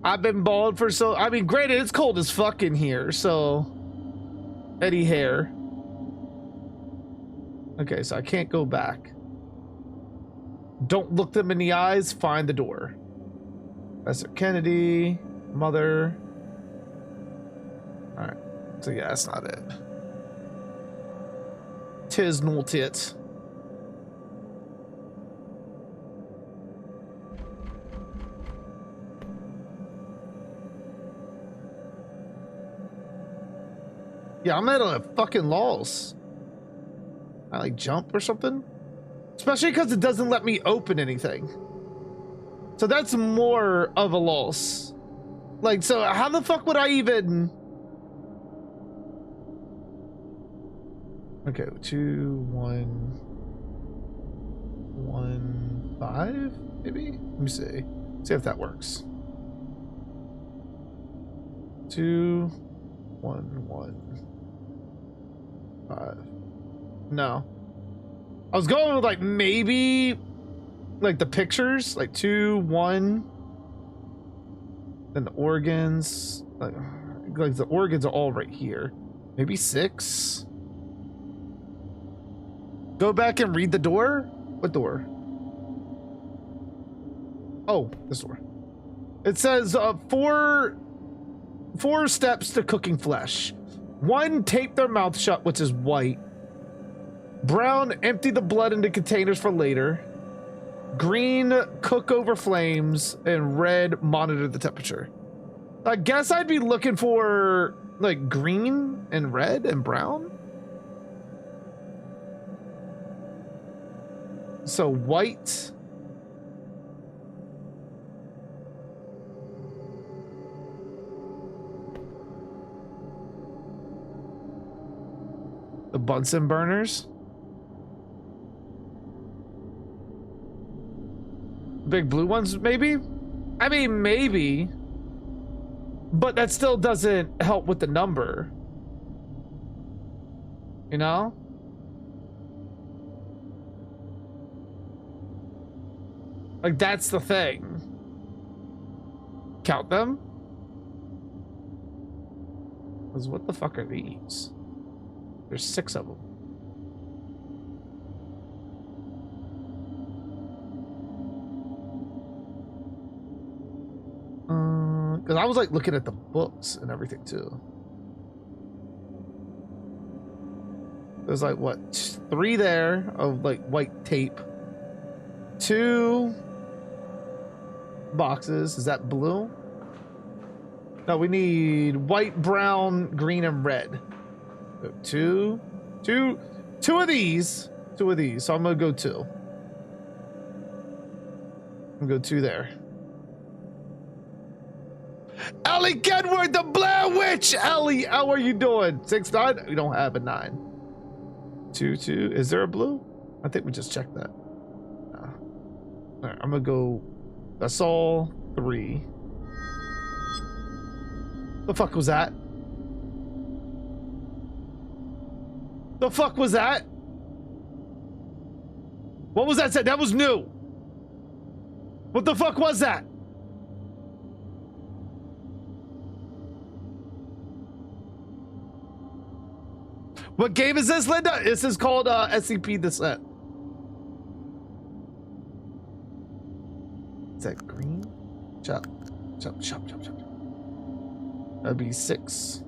I've been bald for so... I mean, granted, it's cold as fuck in here, so... Eddie hair. Okay, so I can't go back. Don't look them in the eyes. Find the door. Professor Kennedy. Mother. Alright. So yeah, that's not it. Tis not it. Yeah, I'm at a fucking loss. I like jump or something? Especially because it doesn't let me open anything. So that's more of a loss. Like, so how the fuck would I even... Okay, 2, 1, 1, 5, maybe? Let me see. See if that works. 2, 1, 1, 5. No. I was going with like maybe like the pictures, like 2, 1. Then the organs. Like the organs are all right here. Maybe 6. Go back and read the door? What door? Oh, this door. It says 4 steps to cooking flesh. 1, tape their mouth shut, which is white. Brown, empty the blood into containers for later. Green, cook over flames. And red, monitor the temperature. I guess I'd be looking for like green and red and brown. So white. The Bunsen burners. Big blue ones, maybe? I mean, maybe. But that still doesn't help with the number. You know? Like, that's the thing. Count them? Because what the fuck are these? There's 6 of them. Because I was like looking at the books and everything too. There's like what, 3 there of like white tape. 2 boxes. Is that blue? No, we need white, brown, green, and red. So two of these. Two of these. So I'm gonna go 2. I'm gonna go 2 there. Ellie Gedward, the Blair Witch! Ellie, how are you doing? 6, 9? We don't have a 9. 2, 2. Is there a blue? I think we just checked that. All right, I'm gonna go. That's all 3. The fuck was that? The fuck was that? What was that said? That was new. What the fuck was that? What game is this, Linda? This is called SCP Descent. Is that green? Chop, chop, chop, chop, chop. That'd be 6.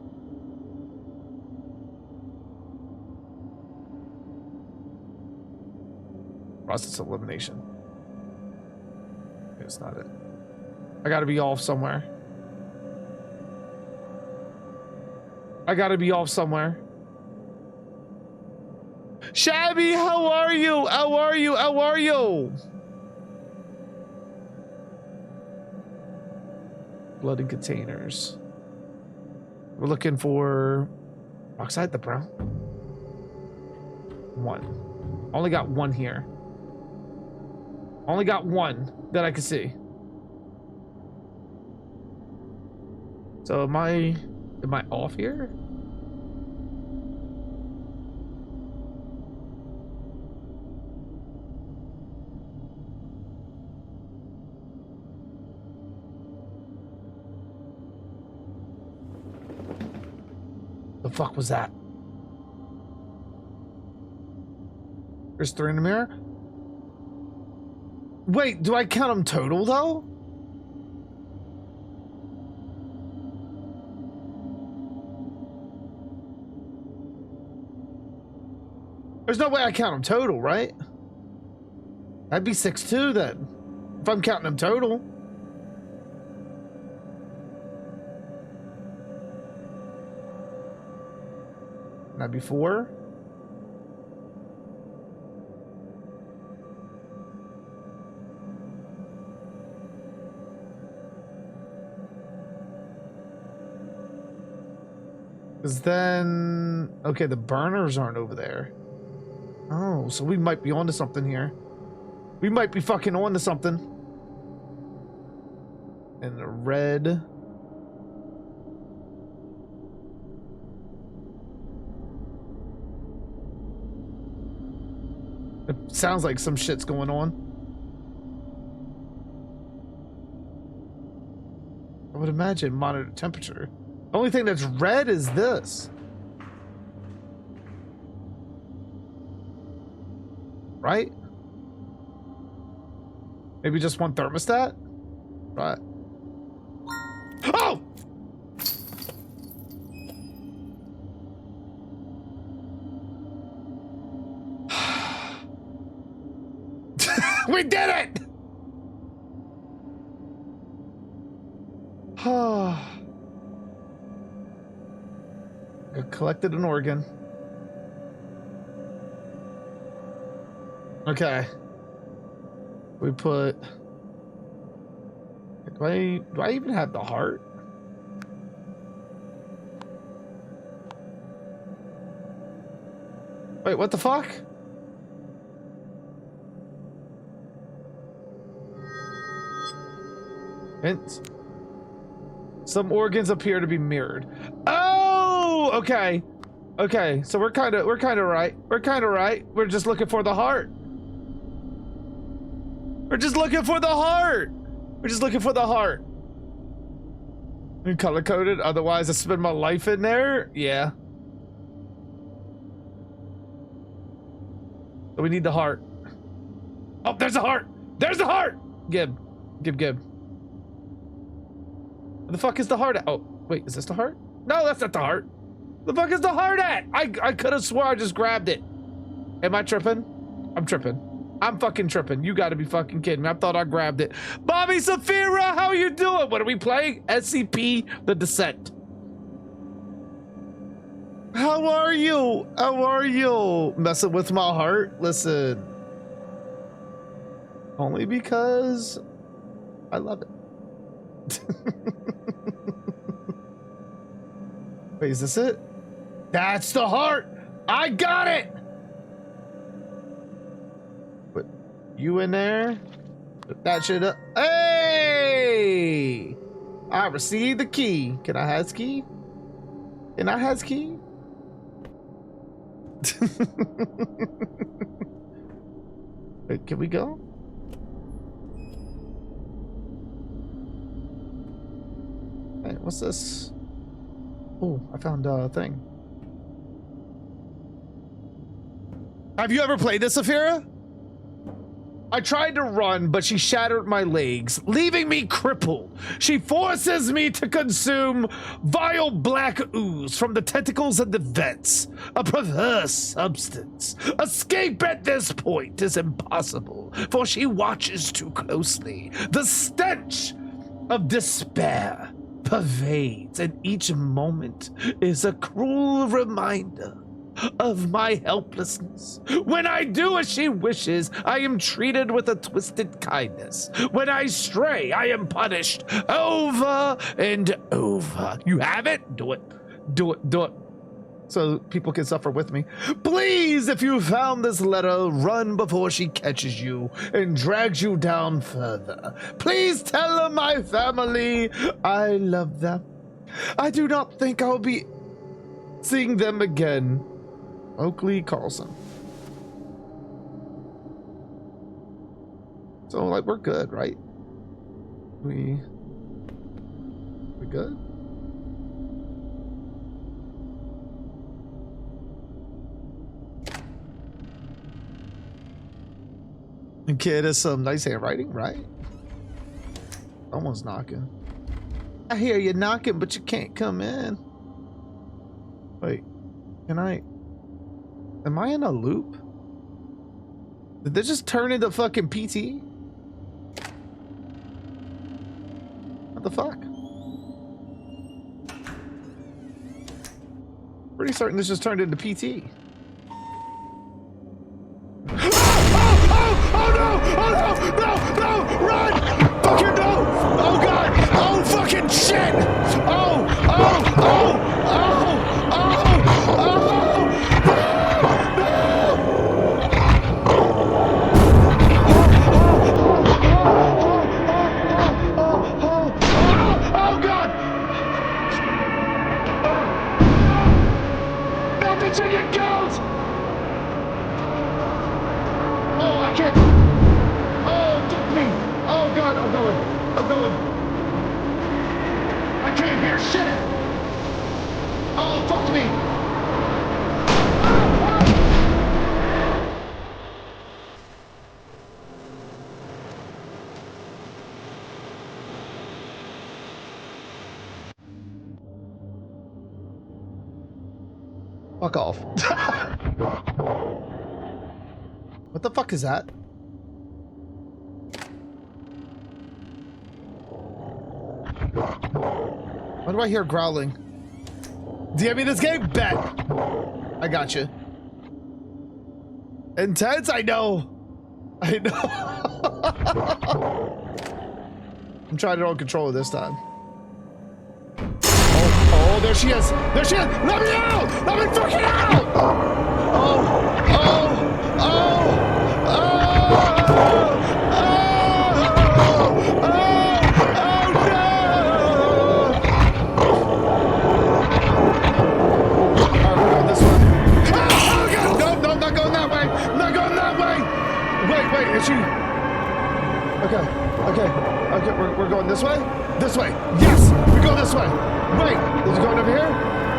Process elimination. It's not it. I gotta be off somewhere. I gotta be off somewhere. Shabby, how are you? How are you? How are you? Blood containers. We're looking for oxide, the brown. 1. Only got 1 here. Only got 1 that I can see. So am I off here? The fuck was that? There's 3 in the mirror. Wait, do I count them total though? There's no way I count them total, right? That'd be 6 too then, if I'm counting them total. That'd be 4. Because then, okay, the burners aren't over there. Oh, so we might be onto something here. We might be fucking onto something. And the red. It sounds like some shit's going on. I would imagine monitor temperature. The only thing that's red is this. Right? Maybe just one thermostat? Right. Oh! We did it! I collected an organ. Okay. We put... Do I even have the heart? Wait, what the fuck? Hints. Some organs appear to be mirrored. Oh, okay. Okay, so we're kind of right. We're kind of right. We're just looking for the heart. We're just looking for the heart. We're just looking for the heart. Color coded, otherwise I spend my life in there. Yeah. So we need the heart. Oh, there's the heart. There's the heart. Gib. Where the fuck is the heart at? Oh, wait, is this the heart? No, that's not the heart. The fuck is the heart at? I could have swore I just grabbed it. Am I tripping? I'm tripping. I'm fucking tripping. You gotta be fucking kidding me. I thought I grabbed it. Bobby Safira, how you doing? What are we playing? SCP The Descent. How are you? How are you? Messing with my heart? Listen. Only because I love it. Wait, is this it? That's the heart! I got it! Put you in there. Put that shit up. Hey! I received the key. Can I have his key? Can I have his key? Wait, can we go? Hey, what's this? Oh, I found a thing. Have you ever played this, Safira? I tried to run, but she shattered my legs, leaving me crippled. She forces me to consume vile black ooze from the tentacles and the vents, a perverse substance. Escape at this point is impossible, for she watches too closely. The stench of despair pervades, and each moment is a cruel reminder of my helplessness. When I do as she wishes, I am treated with a twisted kindness. When I stray, I am punished over and over. You have it? Do it. Do it. Do it. So people can suffer with me. Please, if you found this letter, run before she catches you and drags you down further. Please tell my family I love them. I do not think I'll be seeing them again. Oakley Carlson. So, like, we're good, right? We good? And kid has some nice handwriting, right? Someone's knocking. I hear you knocking, but you can't come in. Wait, can I? Am I in a loop? Did they just turn into fucking PT? What the fuck? Pretty certain this just turned into PT. Oh no! Oh no! No! No! Run! Fucking no! Oh god! Oh fucking shit! Oh! Oh! Oh! Oh! Oh! Oh god! Not the chicken goes! Oh, I can't. Oh, fuck me. Oh, God, I'm going. I'm going. I can't hear shit. Oh, fuck me. Fuck off. What the fuck is that? Why do I hear growling? DM me this game? Bet. I got you. Intense? I know. I know. I'm trying to own control this time. Oh, there she is. There she is. Let me out. Let me fucking out. Oh, oh, oh, Wait, is she? Okay, we're going this way? This way, yes! We go this way! Wait, is it going over here?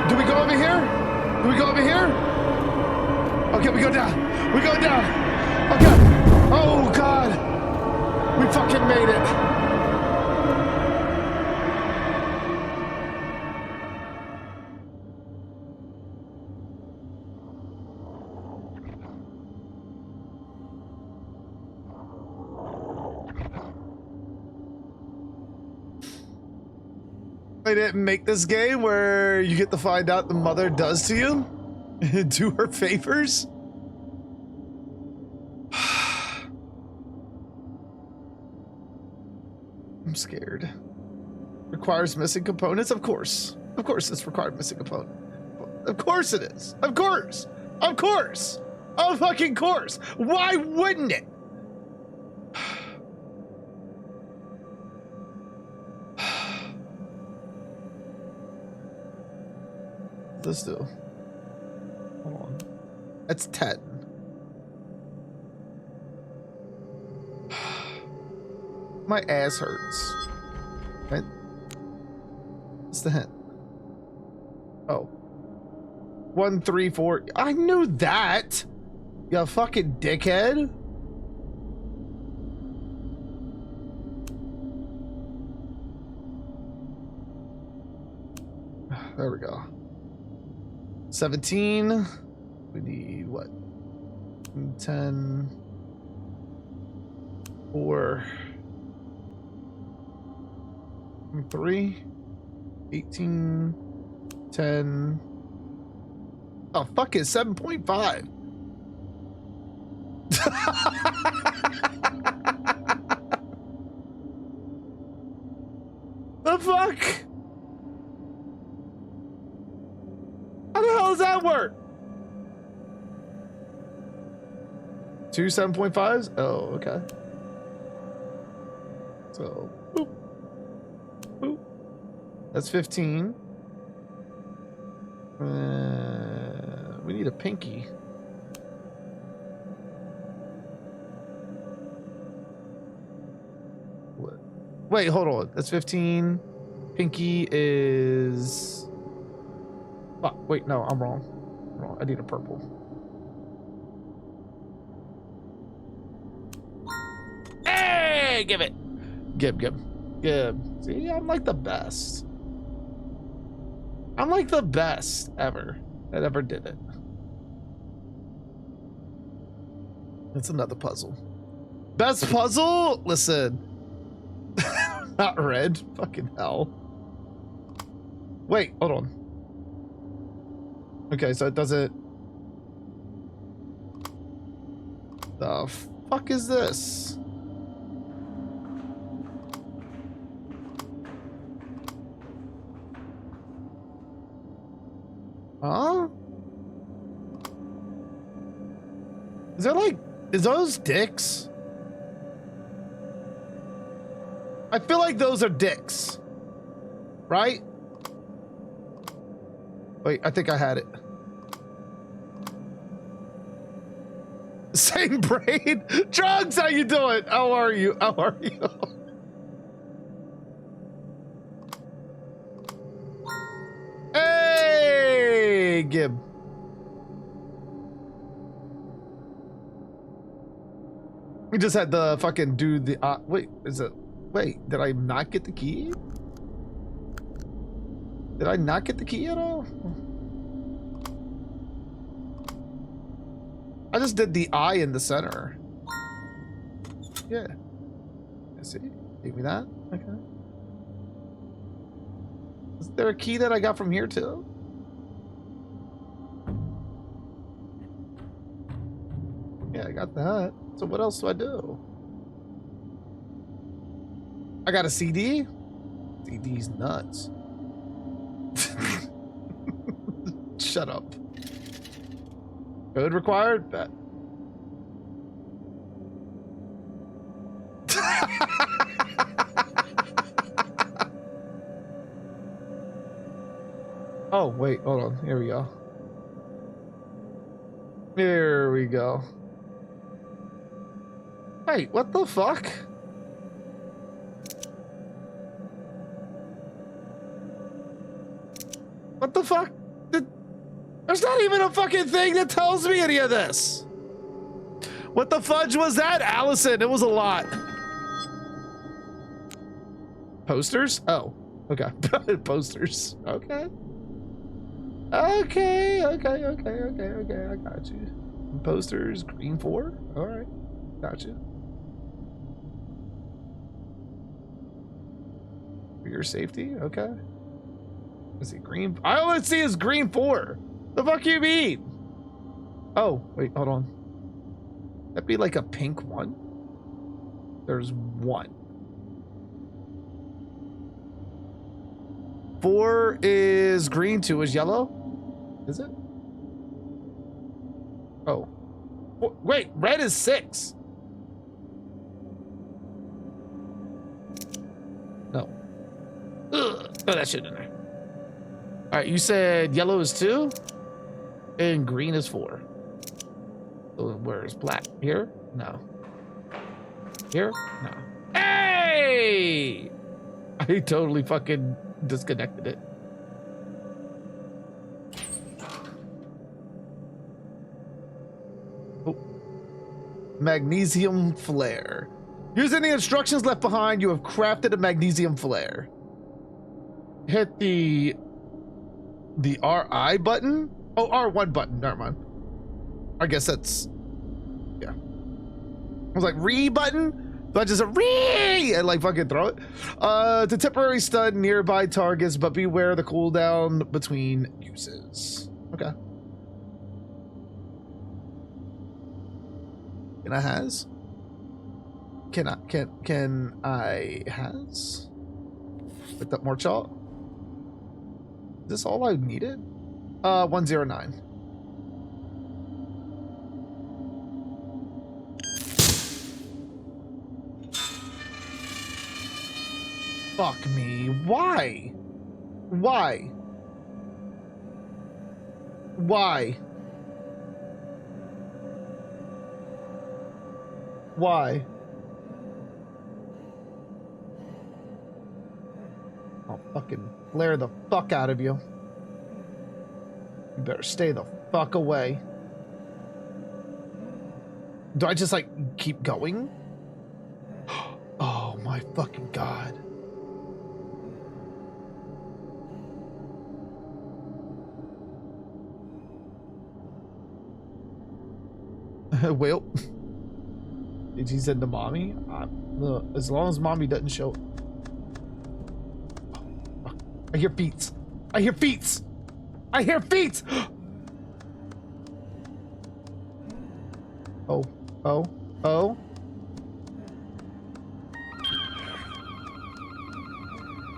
Do we go over here? Do we go over here? Okay, we go down. We go down. Okay. Oh, God. We fucking made it. I didn't make this game where you get to find out the mother does to you. Do her favors. I'm scared. Requires missing components? Of course. Of course it's required missing component. Of course it is. Of course. Of course. Of fucking course. Why wouldn't it? Let's do. Hold on. That's 10. My ass hurts. Right? What's the hint? Oh. 1, 3, 4. I knew that. You fucking dickhead. There we go. 17. We need what? 10. 4. 3. 18. 10. Oh, fuck it. 7.5. The fuck? How the hell does that work? 2 7.5s? Oh, okay. So, boop. Boop. That's 15. We need a pinky. What? Wait, hold on. That's 15. Pinky is... Oh, wait, no, I'm wrong. I need a purple. Hey, give it. Give. See, I'm like the best. I'm like the best ever that ever did it. That's another puzzle. Best puzzle? Listen. Not red. Fucking hell. Wait, hold on. Okay, so it doesn't... The fuck is this? Huh? Is there like... Is those dicks? I feel like those are dicks. Right? Wait, I think I had it. Same brain? Drugs, how you doing? How are you? How are you? Hey, Gib. We just had to fucking do the, wait, is it, wait, did I not get the key? Did I not get the key at all? I just did the eye in the center. Yeah. I see. Give me that. Okay. Is there a key that I got from here too? Yeah, I got that. So what else do I do? I got a CD? CD's nuts. Shut up. Code required? Bet. Oh, wait, hold on. Here we go. Here we go. Wait, what the fuck? What the fuck? There's not even a fucking thing that tells me any of this. What the fudge was that, Allison? It was a lot. Posters? Oh, okay. Posters. Okay. Okay. I got you. Posters, green 4. All right. Got you. For your safety? Okay. Is it green? I only see is green 4. The fuck you mean? Oh, wait, hold on. That'd be like a pink 1. There's 1. 4 is green, 2 is yellow. Is it? Oh. Wait, red is 6. No. Ugh. Oh, that shit in there. All right, you said yellow is 2 and green is 4. So where's black? Here? No. Here? No. Hey! I totally fucking disconnected it. Oh. Magnesium flare. Using the instructions left behind, you have crafted a magnesium flare. Hit the RI button? Oh, R1 button. Never mind. I guess that's, yeah. I was like, re button? So I just said, re! And like fucking throw it. To temporarily stun nearby targets, but beware the cooldown between uses. Okay. Can I has? Can I has? Picked up more chalk. Is this all I needed? 109. Fuck me. Why? Why? Why? Why? I'll fucking flare the fuck out of you. You better stay the fuck away. Do I just like keep going? Oh my fucking god. Well, did he send to mommy? As long as mommy doesn't show. Oh, I hear feet. I hear feet. I hear feet. Oh, oh, oh.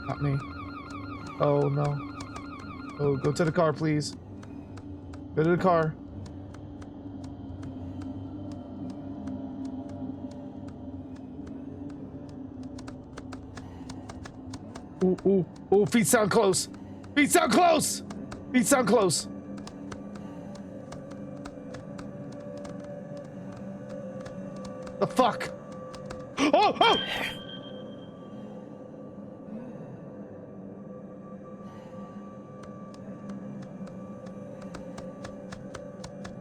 Not me. Oh no. Oh, go to the car, please. Go to the car. Ooh, ooh, ooh, feet sound close. Feet sound close. Feet sound close. The fuck? Oh, oh!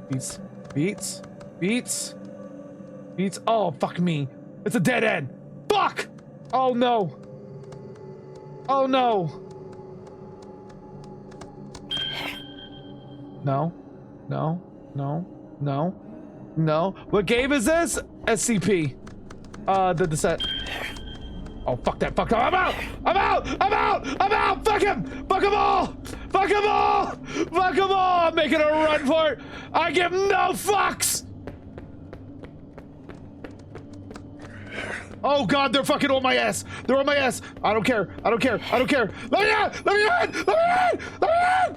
Beats, beats, beats, beats. Oh, fuck me. It's a dead end. Fuck! Oh no. Oh no. No, no, no, no, no. What game is this? SCP. The Descent. Oh, fuck that. Fuck. I'm out. I'm out. I'm out. I'm out. Fuck him. Fuck them all. Fuck them all. Fuck them all. I'm making a run for it. I give no fucks. Oh god, they're fucking on my ass. They're on my ass. I don't care. I don't care. I don't care. Let me in. Let me in. Let me in. Let me in.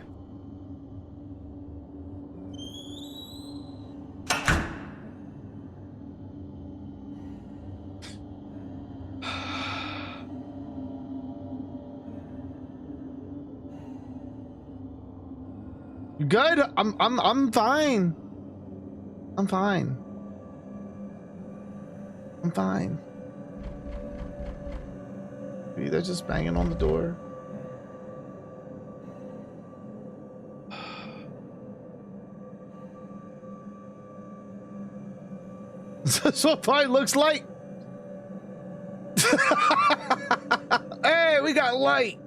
You good? I'm fine. I'm fine. I'm fine. Maybe they're just banging on the door. That's what pie looks like. Hey, we got light.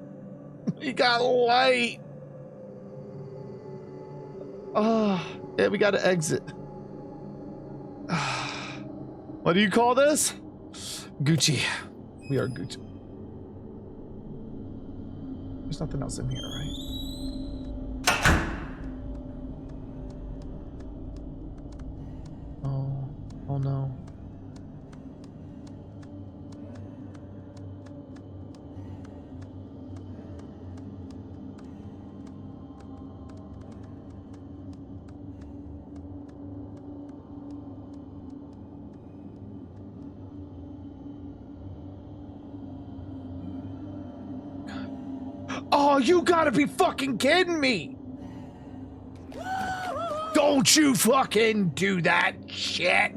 We got light. Oh, yeah, we got to exit. What do you call this? Gucci. We are Gucci. There's nothing else in here, right? Oh, you gotta be fucking kidding me! Don't you fucking do that shit!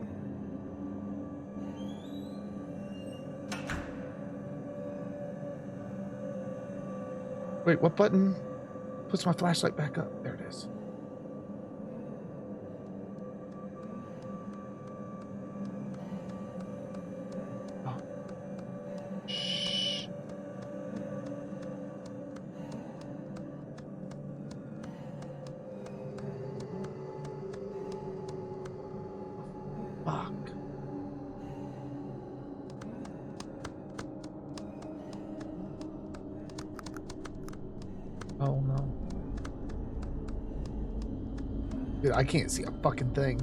Wait, what button puts my flashlight back up? There it is. Oh. Shh. Fuck. Oh no. Dude, I can't see a fucking thing.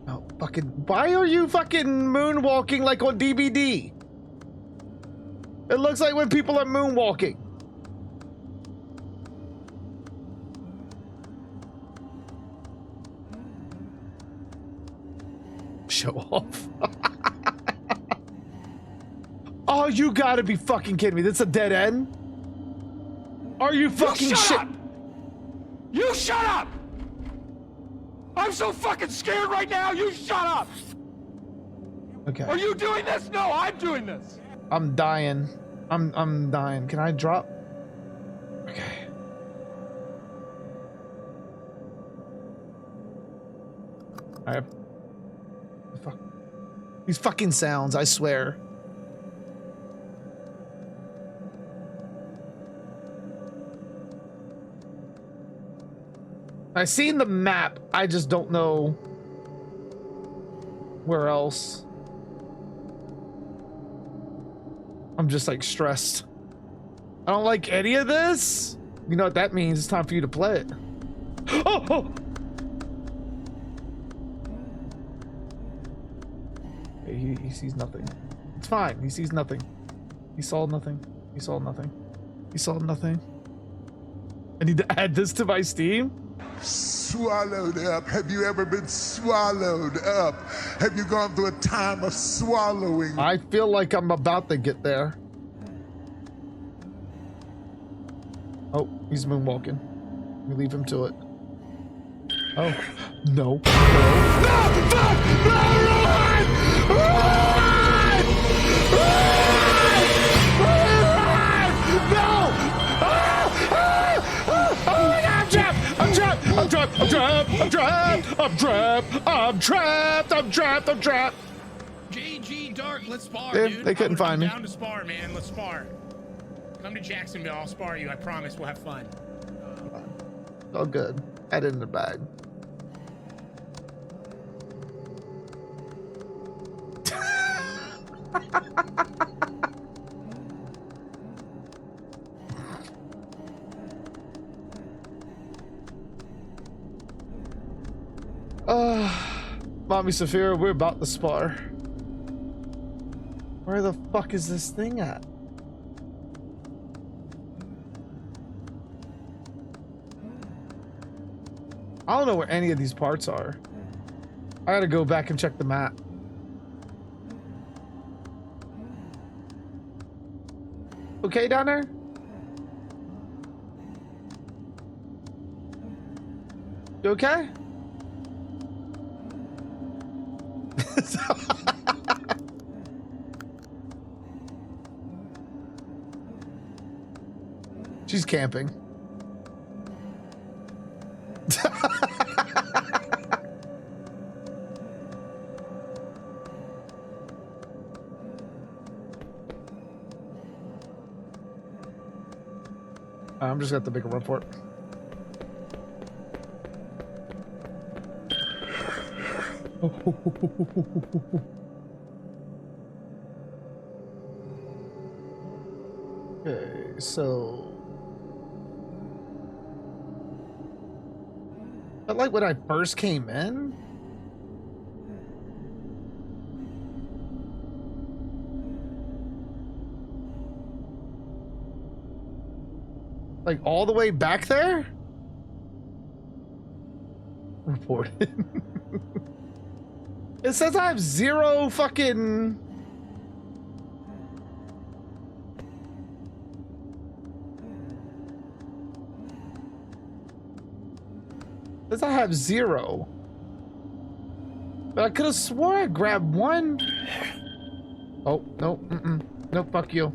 No, fucking. Why are you fucking moonwalking like on DVD? It looks like when people are moonwalking. Show off. Oh, you gotta be fucking kidding me. That's a dead end? Are you fucking shit? You shut up! I'm so fucking scared right now. You shut up! Okay. Are you doing this? No, I'm doing this. I'm dying. I'm dying. Can I drop? Okay. I have. Fuck. These fucking sounds, I swear. I've seen the map. I just don't know where else. I'm just like stressed. I don't like any of this. You know what that means? It's time for you to play it. Oh! Oh! Okay, he sees nothing. It's fine. He sees nothing. He saw nothing. He saw nothing. He saw nothing. I need to add this to my Steam. Swallowed up. Have you ever been swallowed up? Have you gone through a time of swallowing? I feel like I'm about to get there. Oh, he's moonwalking. We leave him to it. Oh, no. No! No! Fuck! No! Run! Run! Run! No! Oh my God, I'm trapped! I'm trapped! I'm trapped! I'm trapped! I'm trapped! I'm trapped! I'm trapped! I'm trapped! I'm trapped! JG Dark, let's spar, They- dude. they couldn't find me. Down to spar, man. Let's spar. Come to Jacksonville. I'll spar you. I promise. We'll have fun. Oh, good. Add it in the bag. Mommy Saphira, we're about to spar. Where the fuck is this thing at? I don't know where any of these parts are. I gotta go back and check the map. Okay down there? You okay? She's camping. I'm just gonna have to make a run for it. Okay, so but like when I first came in, like all the way back there? Reported. It says I have 0 fucking Does I have 0? But I could have swore I grabbed 1. Oh, no, no, fuck you.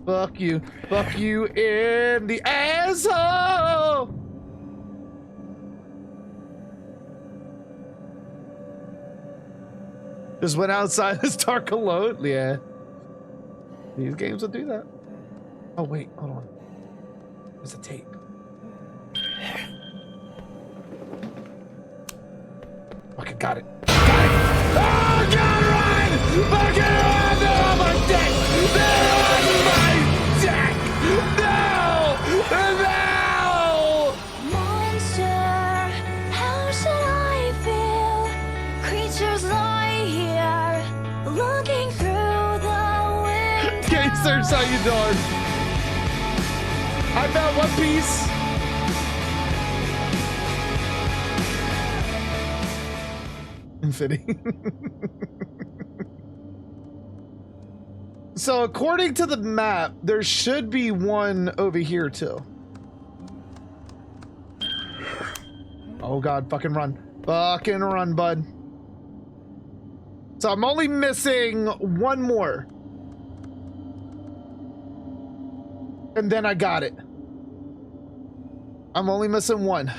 Fuck you. Fuck you in the asshole! Just went outside this dark alone. Yeah. These games will do that. Oh, wait, hold on. There's a tape. Fucking got it. Got it! Oh, God, run! Fucking run! They're on my deck! They're on my deck! No! No! Monster, how should I feel? Creatures lie here, looking through the window. Gangsters, how you doing? I found one piece. Infinity. So according to the map, there should be one over here too. Oh God, fucking run. Fucking run, bud. So I'm only missing one more. And then I got it. I'm only missing one.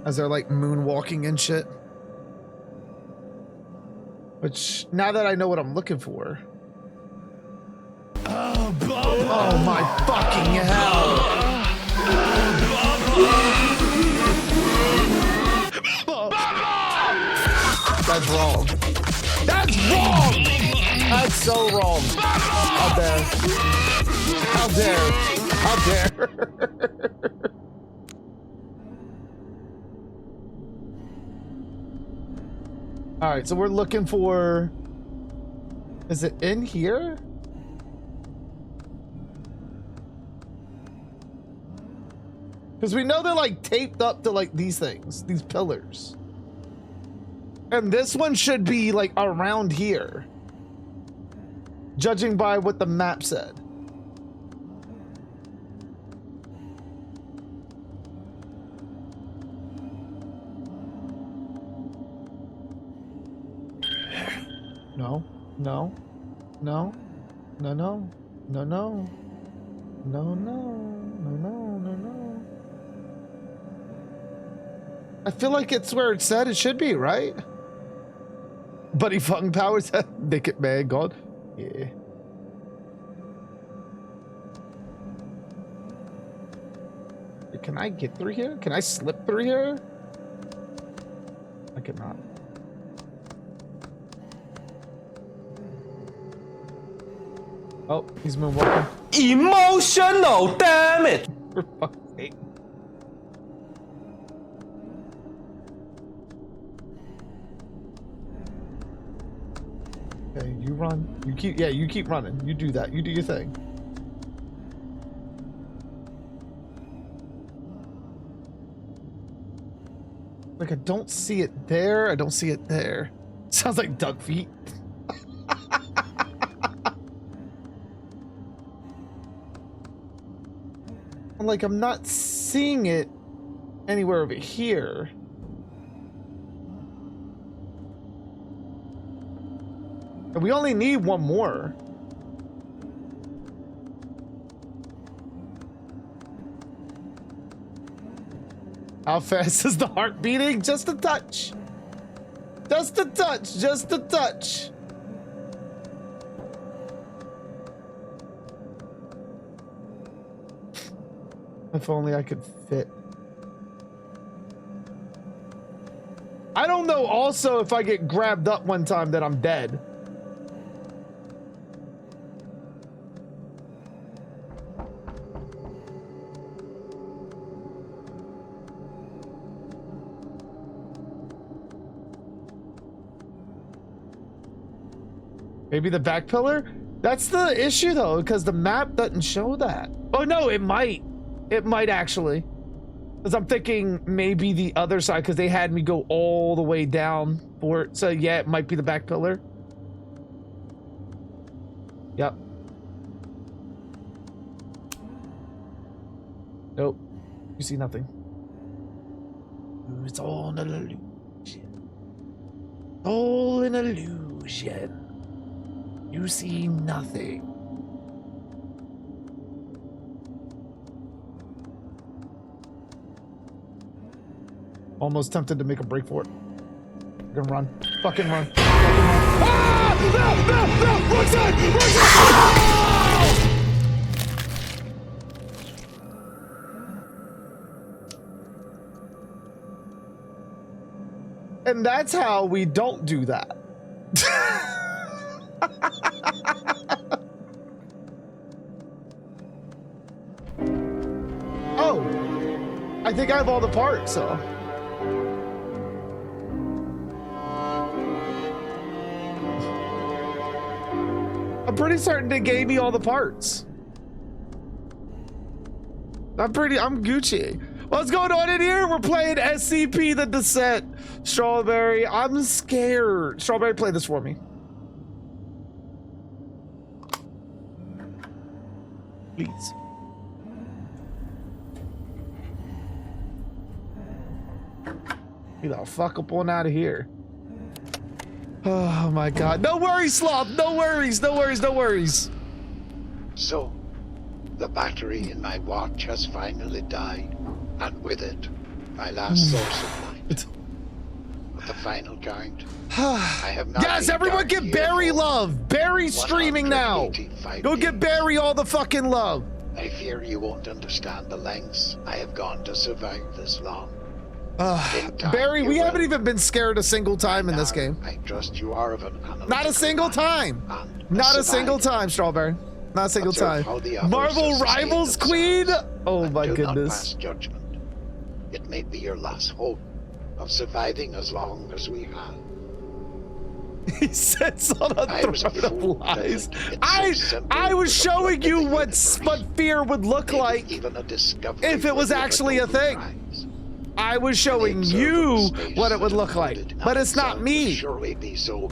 As they're like moonwalking and shit. Which, now that I know what I'm looking for. Oh my fucking hell. That's wrong. That's wrong! That's so wrong. How dare. How dare. How dare. All right, so we're looking for, is it in here? Because we know they're like taped up to like these things, these pillars. And this one should be like around here, judging by what the map said. No, no, no, no, no, no, no, no, no, no, no, no, no. I feel like it's where it said it should be, right? Buddy fucking powers make it man god. Yeah. Can I get through here? Can I slip through here? I cannot. Oh, he's moonwalking. Emotional, damn it! For fuck's sake. Okay, you run. You keep running. You do that. You do your thing. Like, I don't see it there. I don't see it there. Sounds like duck feet. Like, I'm not seeing it anywhere over here. And we only need one more. How fast is the heart beating? Just a touch. Just a touch. Just a touch. If only I could fit. I don't know also if I get grabbed up one time that I'm dead. Maybe the back pillar? That's the issue though, because the map doesn't show that. Oh no, it might. It might actually. Because I'm thinking maybe the other side, because they had me go all the way down for it. So yeah, it might be the back pillar. Yep. Nope. You see nothing. It's all an illusion. All an illusion. You see nothing. Almost tempted to make a break for it. Fucking run. Fucking run. Fucking run. Ah! No! No! No! Wrong side! Wrong side! And that's how we don't do that. Oh, I think I have all the parts, so. I'm pretty certain they gave me all the parts. I'm Gucci. What's going on in here? We're playing SCP The Descent. Strawberry, I'm scared. Strawberry, play this for me. Please. Get the fuck up on out of here. Oh my god. No worries, Sloth. No worries. No worries. No worries. So, the battery in my watch has finally died, and with it, my last source of light. At the final count, I have not. Yes, everyone get Barry love. Barry's streaming now. Go get Barry all the fucking love. I fear you won't understand the lengths I have gone to survive this long. Barry, we haven't even been scared a single time in this game. I trust you are of an Not a single time. Not a single time, Strawberry. Not a single time. Marvel Rivals Queen? Oh my goodness. Judgment. It may be your last hope of surviving as long as we have. He sits on a throne of lies. I was showing you what fear would look like if it was actually a thing. I was showing you what it would look like, but it's not me.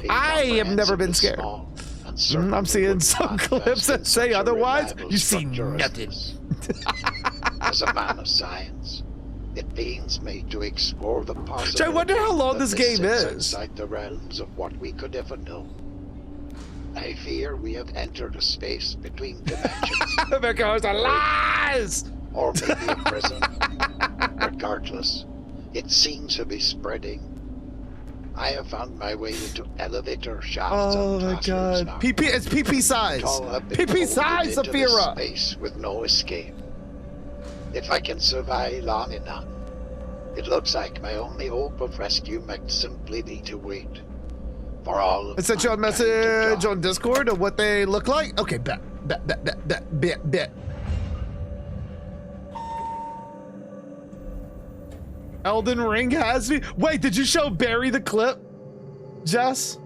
I have never been scared. I'm seeing some clips that say otherwise. You see nothing. As a man of science, it pains me to explore the possibilities. I wonder how long this game is. Inside the realms of what we could ever know. I fear we have entered a space between dimensions. Because of lies! Or maybe a prison. Regardless, it seems to be spreading. I have found my way into elevator shafts. Oh my god. PP, it's PP size. PP size, Saphira. Space with no escape. If I can survive long enough, it looks like my only hope of rescue might simply be to wait for all. I sent you a message on Discord of what they look like. Okay, bet. Elden Ring has me. Wait, did you show Barry the clip, Jess?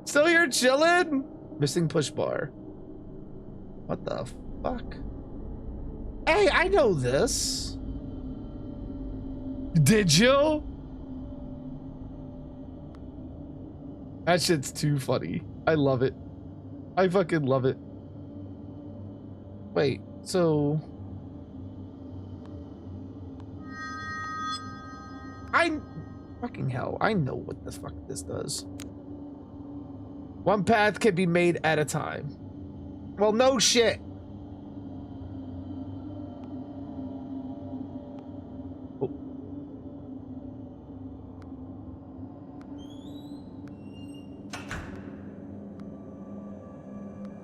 Still here chilling? Missing push bar. What the fuck? Hey, I know this. Did you? That shit's too funny. I love it. I fucking love it. Wait, so... Fucking hell, I know what the fuck this does. One path can be made at a time. Well, no shit. Oh.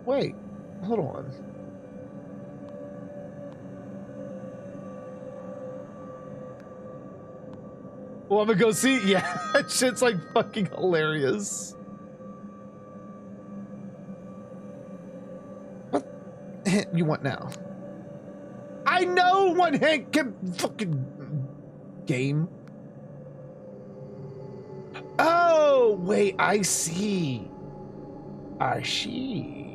Wait, hold on. Well, I'm gonna go see. Yeah, that shit's like fucking hilarious. What hint you want now? I know one hint can fucking game. Oh, wait, I see. I see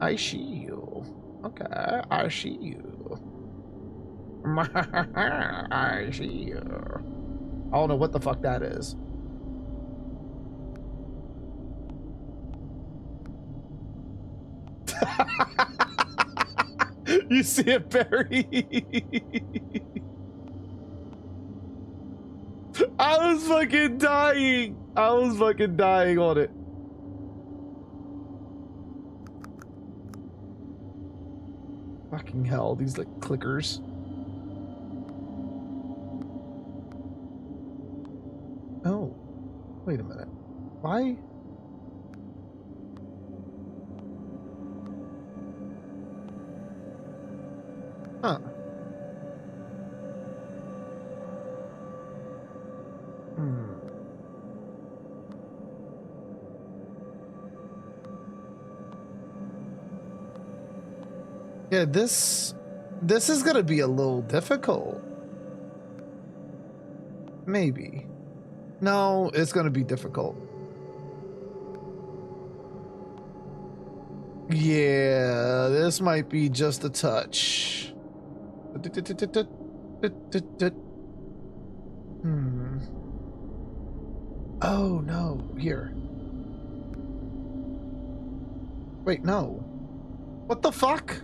you. Okay, I see you. I see you. I don't know what the fuck that is. You see it, Barry? I was fucking dying. I was fucking dying on it. Fucking hell, these like clickers. Oh, wait a minute. Why? Huh. Yeah, this is gonna be a little difficult. Maybe. No, it's gonna be difficult. Yeah, this might be just a touch. Oh no, here. Wait, no. What the fuck?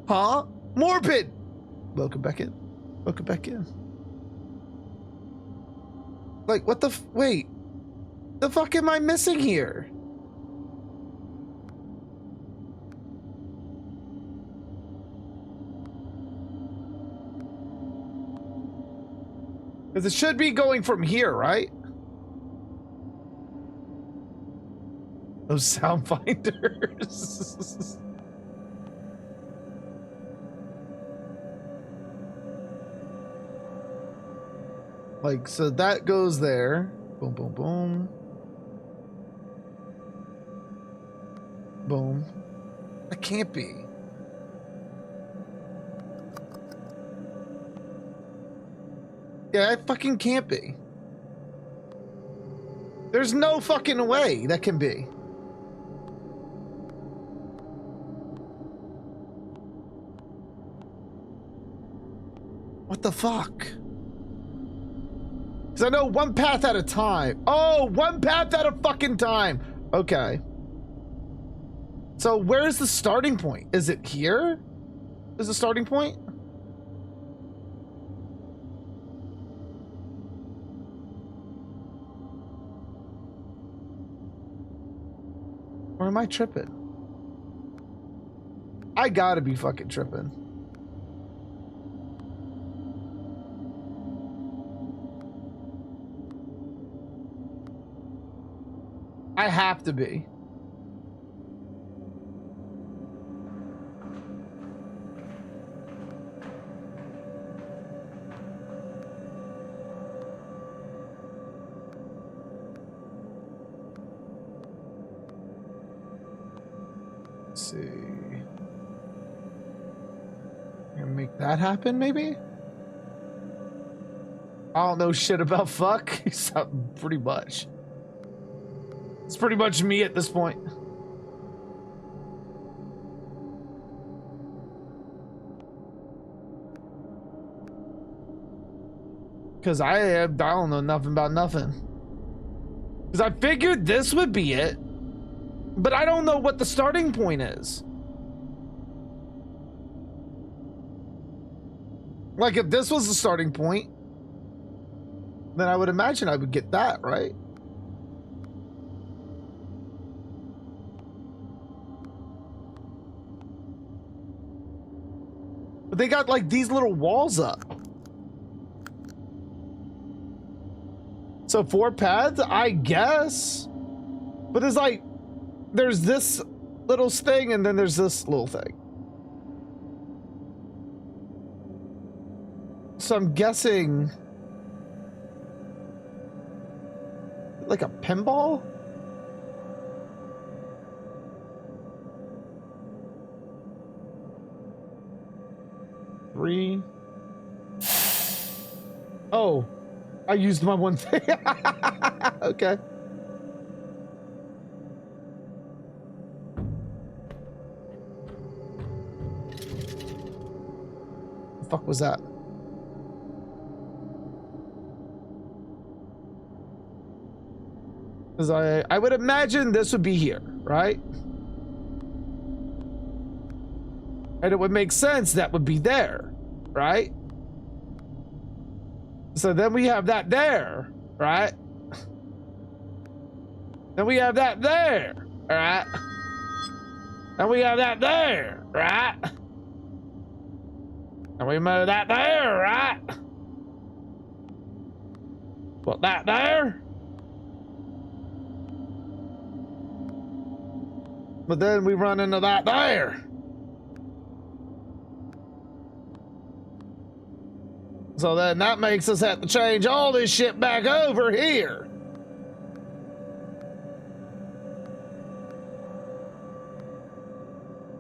Huh? Morbid! Welcome back in. Welcome back in. Like, what the wait. The fuck am I missing here? Because it should be going from here, right? Those sound finders. Like, so that goes there. Boom, boom, boom. Boom. That can't be. Yeah, it fucking can't be. There's no fucking way that can be. What the fuck? Because I know one path at a time. Oh, one path at a fucking time. Okay. So where's the starting point? Is it here? Is the starting point? Or am I tripping? I gotta be fucking tripping. I have to be. Let's see. Gonna make that happen, maybe? I don't know shit about fuck. Pretty much. It's pretty much me at this point. Because I don't know nothing about nothing. Because I figured this would be it. But I don't know what the starting point is. Like, if this was the starting point, then I would imagine I would get that, right? But they got like these little walls up. So 4 paths, I guess. But there's like, there's this little thing and then there's this little thing. So I'm guessing like a pinball? Three. Oh, I used my one thing. Okay. fuck was that? Because I would imagine this would be here, right? And it would make sense that would be there, right? So then we have that there, right? Then we have that there, right? And we have that there, right? And we move that there, right? Put that there. But then we run into that there. So then that makes us have to change all this shit back over here.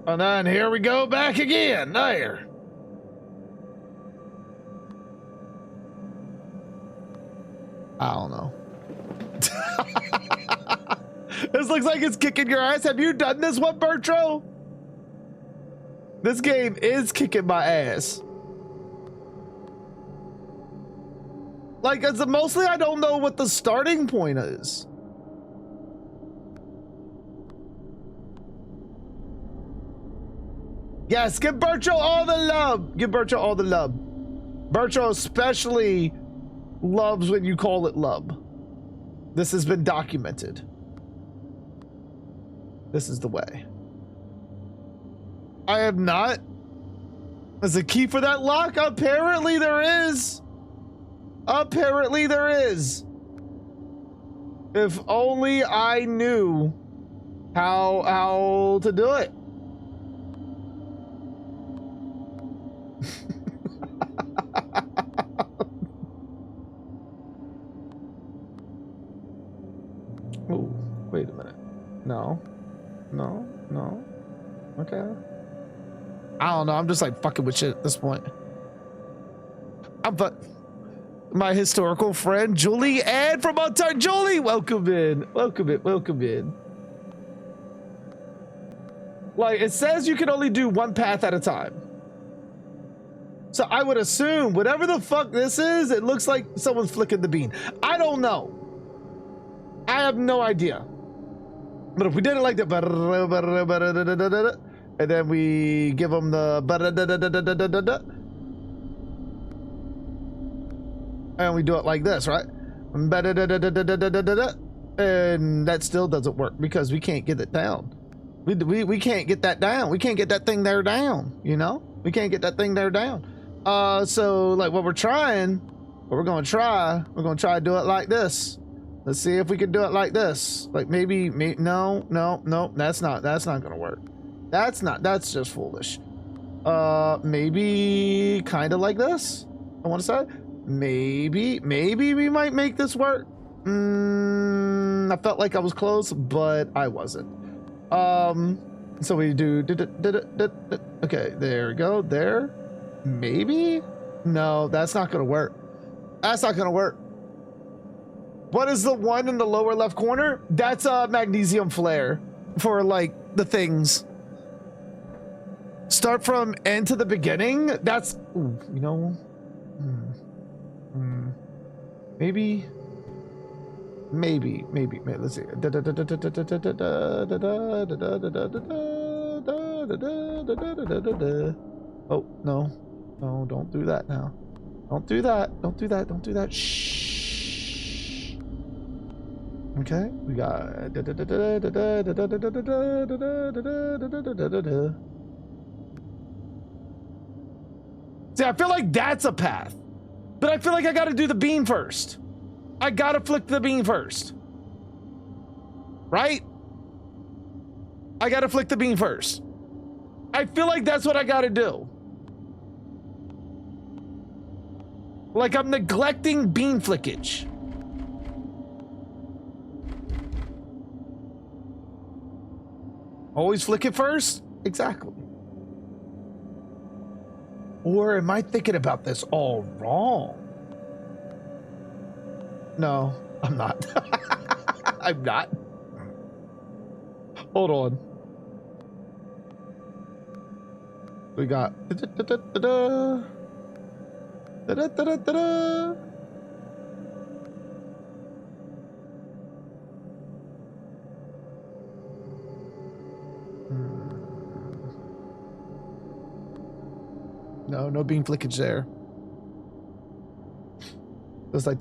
And then here we go back again, there. I don't know. This looks like it's kicking your ass. Have you done this one, Bertro? This game is kicking my ass. Like, it's mostly I don't know what the starting point is. Yes, give Bertro all the love. Give Bertro all the love. Bertro especially loves when you call it love. This has been documented. This is the way. I have not. Is a key for that lock? Apparently there is. Apparently there is. If only I knew how to do it. Oh, wait a minute. No. No, no. Okay. I don't know. I'm just like fucking with shit at this point. But my historical friend Julie Ann from Ontario. Julie, welcome in. Welcome in. Welcome in. Like, it says you can only do one path at a time. So I would assume whatever the fuck this is, it looks like someone's flicking the bean. I don't know. I have no idea. But if we did it like that, and then we give them the, and we do it like this, right? And that still doesn't work because we can't get it down. We can't get that down. We can't get that thing there down, you know? We can't get that thing there down. So like what we're going to try to do it like this. Let's see if we can do it like this. Like maybe no, that's not gonna work. That's just foolish. Maybe kind of like this. I want to say maybe we might make this work. I felt like I was close, but I wasn't. So we do okay, there we go. There, maybe. No, that's not gonna work. That's not gonna work. What is the one in the lower left corner? That's a magnesium flare for like the things. Start from end to the beginning. That's, ooh, you know, maybe. Let's see. Oh no, don't do that now. Don't do that. Shh. Okay, we got. See, I feel like that's a path, but I feel like I got to do the beam first. I got to flick the beam first, right? I got to flick the beam first. I feel like that's what I got to do. Like I'm neglecting beam flickage. Always flick it first? Exactly. Or am I thinking about this all wrong? No, I'm not. I'm not. Hold on. We got Da-da-da-da-da-da. No, no beam flickage there. It's like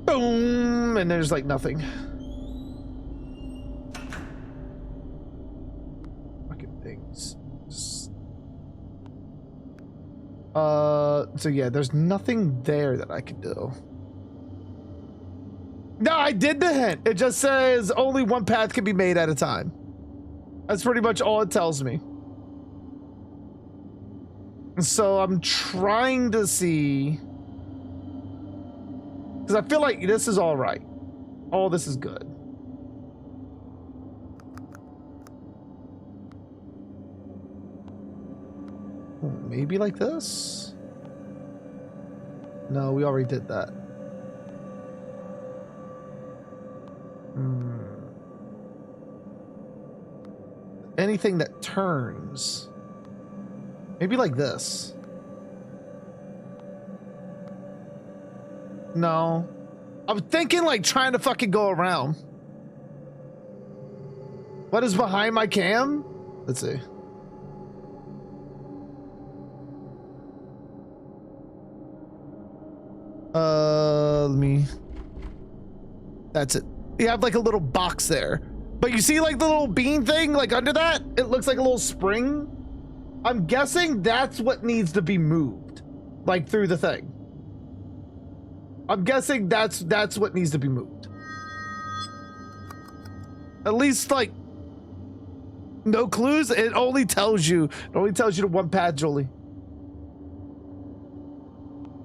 boom, and there's like nothing. Fucking things. So yeah, there's nothing there that I can do. No, I did the hint. It just says only one path can be made at a time. That's pretty much all it tells me. So I'm trying to see, because I feel like this is all right. All this is good. Maybe like this? No, we already did that. Anything that turns. Maybe like this. No. I'm thinking like trying to fucking go around. What is behind my cam? Let's see. Let me. That's it. You have like a little box there. But you see like the little bean thing like under that? It looks like a little spring. I'm guessing that's what needs to be moved. Like through the thing. I'm guessing that's what needs to be moved. At least like no clues. It only tells you the one path, Jolie.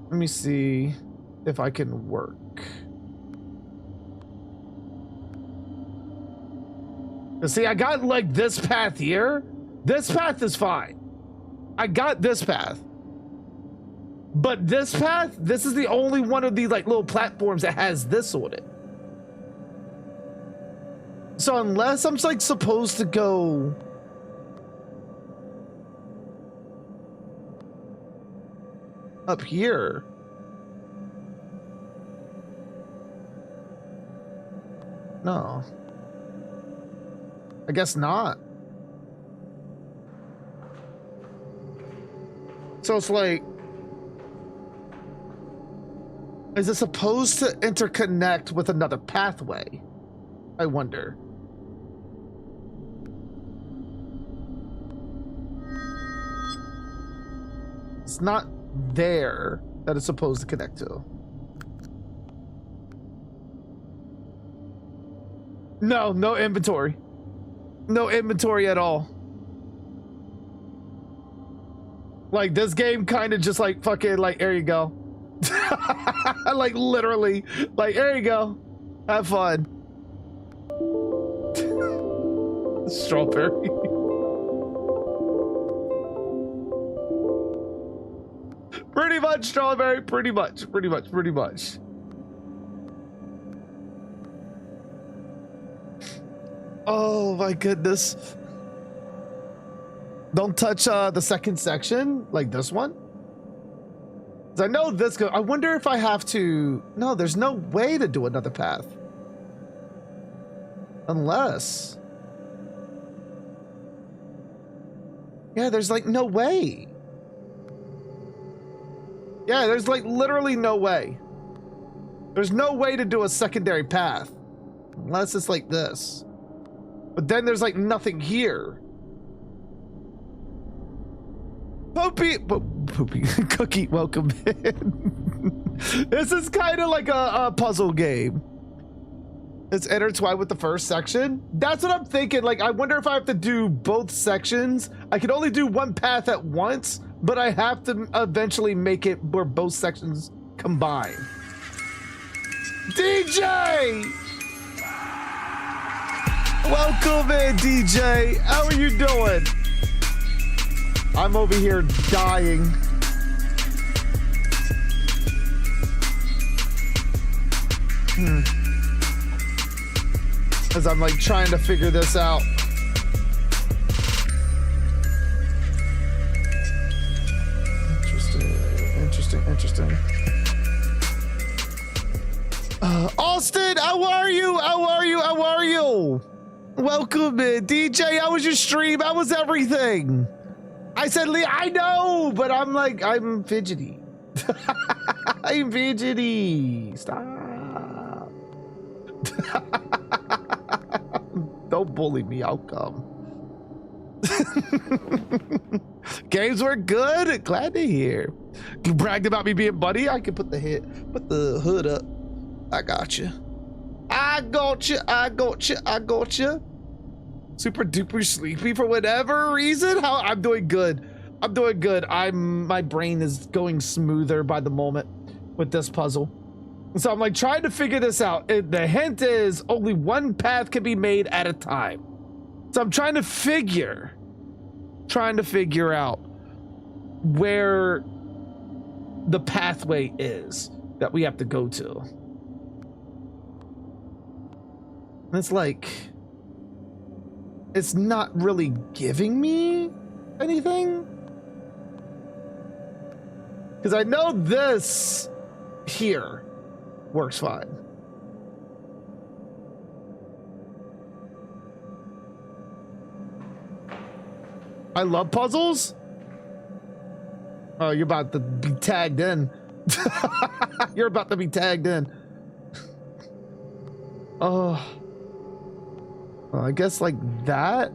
Let me see if I can work. See, I got like this path here. This path is fine. I got this path. But this path, this is the only one of the like little platforms that has this on it. So unless I'm like supposed to go up here. No. I guess not. So it's like, is it supposed to interconnect with another pathway? I wonder. It's not there that it's supposed to connect to. No, no inventory. No inventory at all. Like this game kind of just like fucking like, there you go. Like literally, like there you go. Have fun. Strawberry. Pretty much strawberry, pretty much. Oh my goodness. Don't touch the second section, like this one. 'Cause I know this I wonder if I have to. No, there's no way to do another path. Unless. Yeah, there's like no way. Yeah, there's like literally no way. There's no way to do a secondary path. Unless it's like this. But then there's like nothing here. Poopy Cookie, welcome in. This is kind of like a puzzle game. It's intertwined with the first section. That's what I'm thinking. Like, I wonder if I have to do both sections. I can only do one path at once, but I have to eventually make it where both sections combine. DJ! Welcome in, DJ. How are you doing? I'm over here dying. As I'm like trying to figure this out. Austin, how are you? How are you? How are you? Welcome in. DJ, how was your stream? How was everything? I said, Lee, I know, but I'm fidgety. I'm fidgety. Stop. Don't bully me. I'll come. Games were good. Glad to hear. You bragged about me being buddy. I can put the hood up. I got you. I got you. I got you. I got you. Super duper sleepy for whatever reason. How I'm doing good. I'm doing good. My brain is going smoother by the moment with this puzzle. So I'm like trying to figure this out. The hint is only one path can be made at a time. So I'm trying to figure out where the pathway is that we have to go to. It's like, it's not really giving me anything. Because I know this here works fine. I love puzzles. Oh, you're about to be tagged in. You're about to be tagged in. Oh. Well, I guess like that.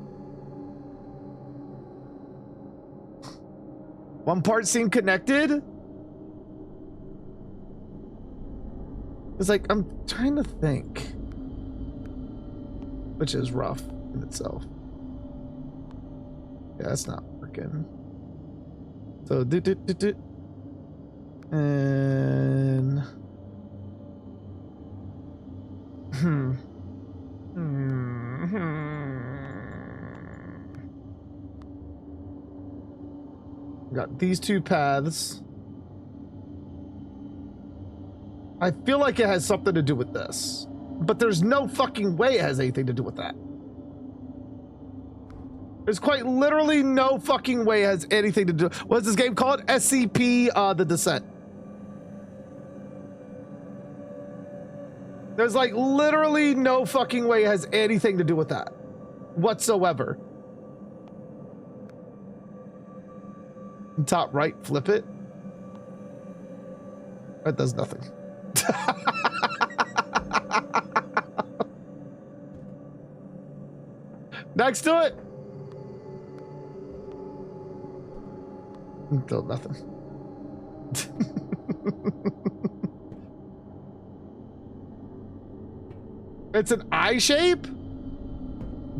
One part seemed connected. It's like, I'm trying to think. Which is rough in itself. Yeah, that's not working. So, and... Got these two paths. I feel like it has something to do with this, but there's no fucking way it has anything to do with that. There's quite literally no fucking way it has anything to do. What's this game called? SCP, the Descent. There's like literally no fucking way it has anything to do with that whatsoever. Top right, flip it. That does nothing. Next to it. Still nothing. It's an I shape?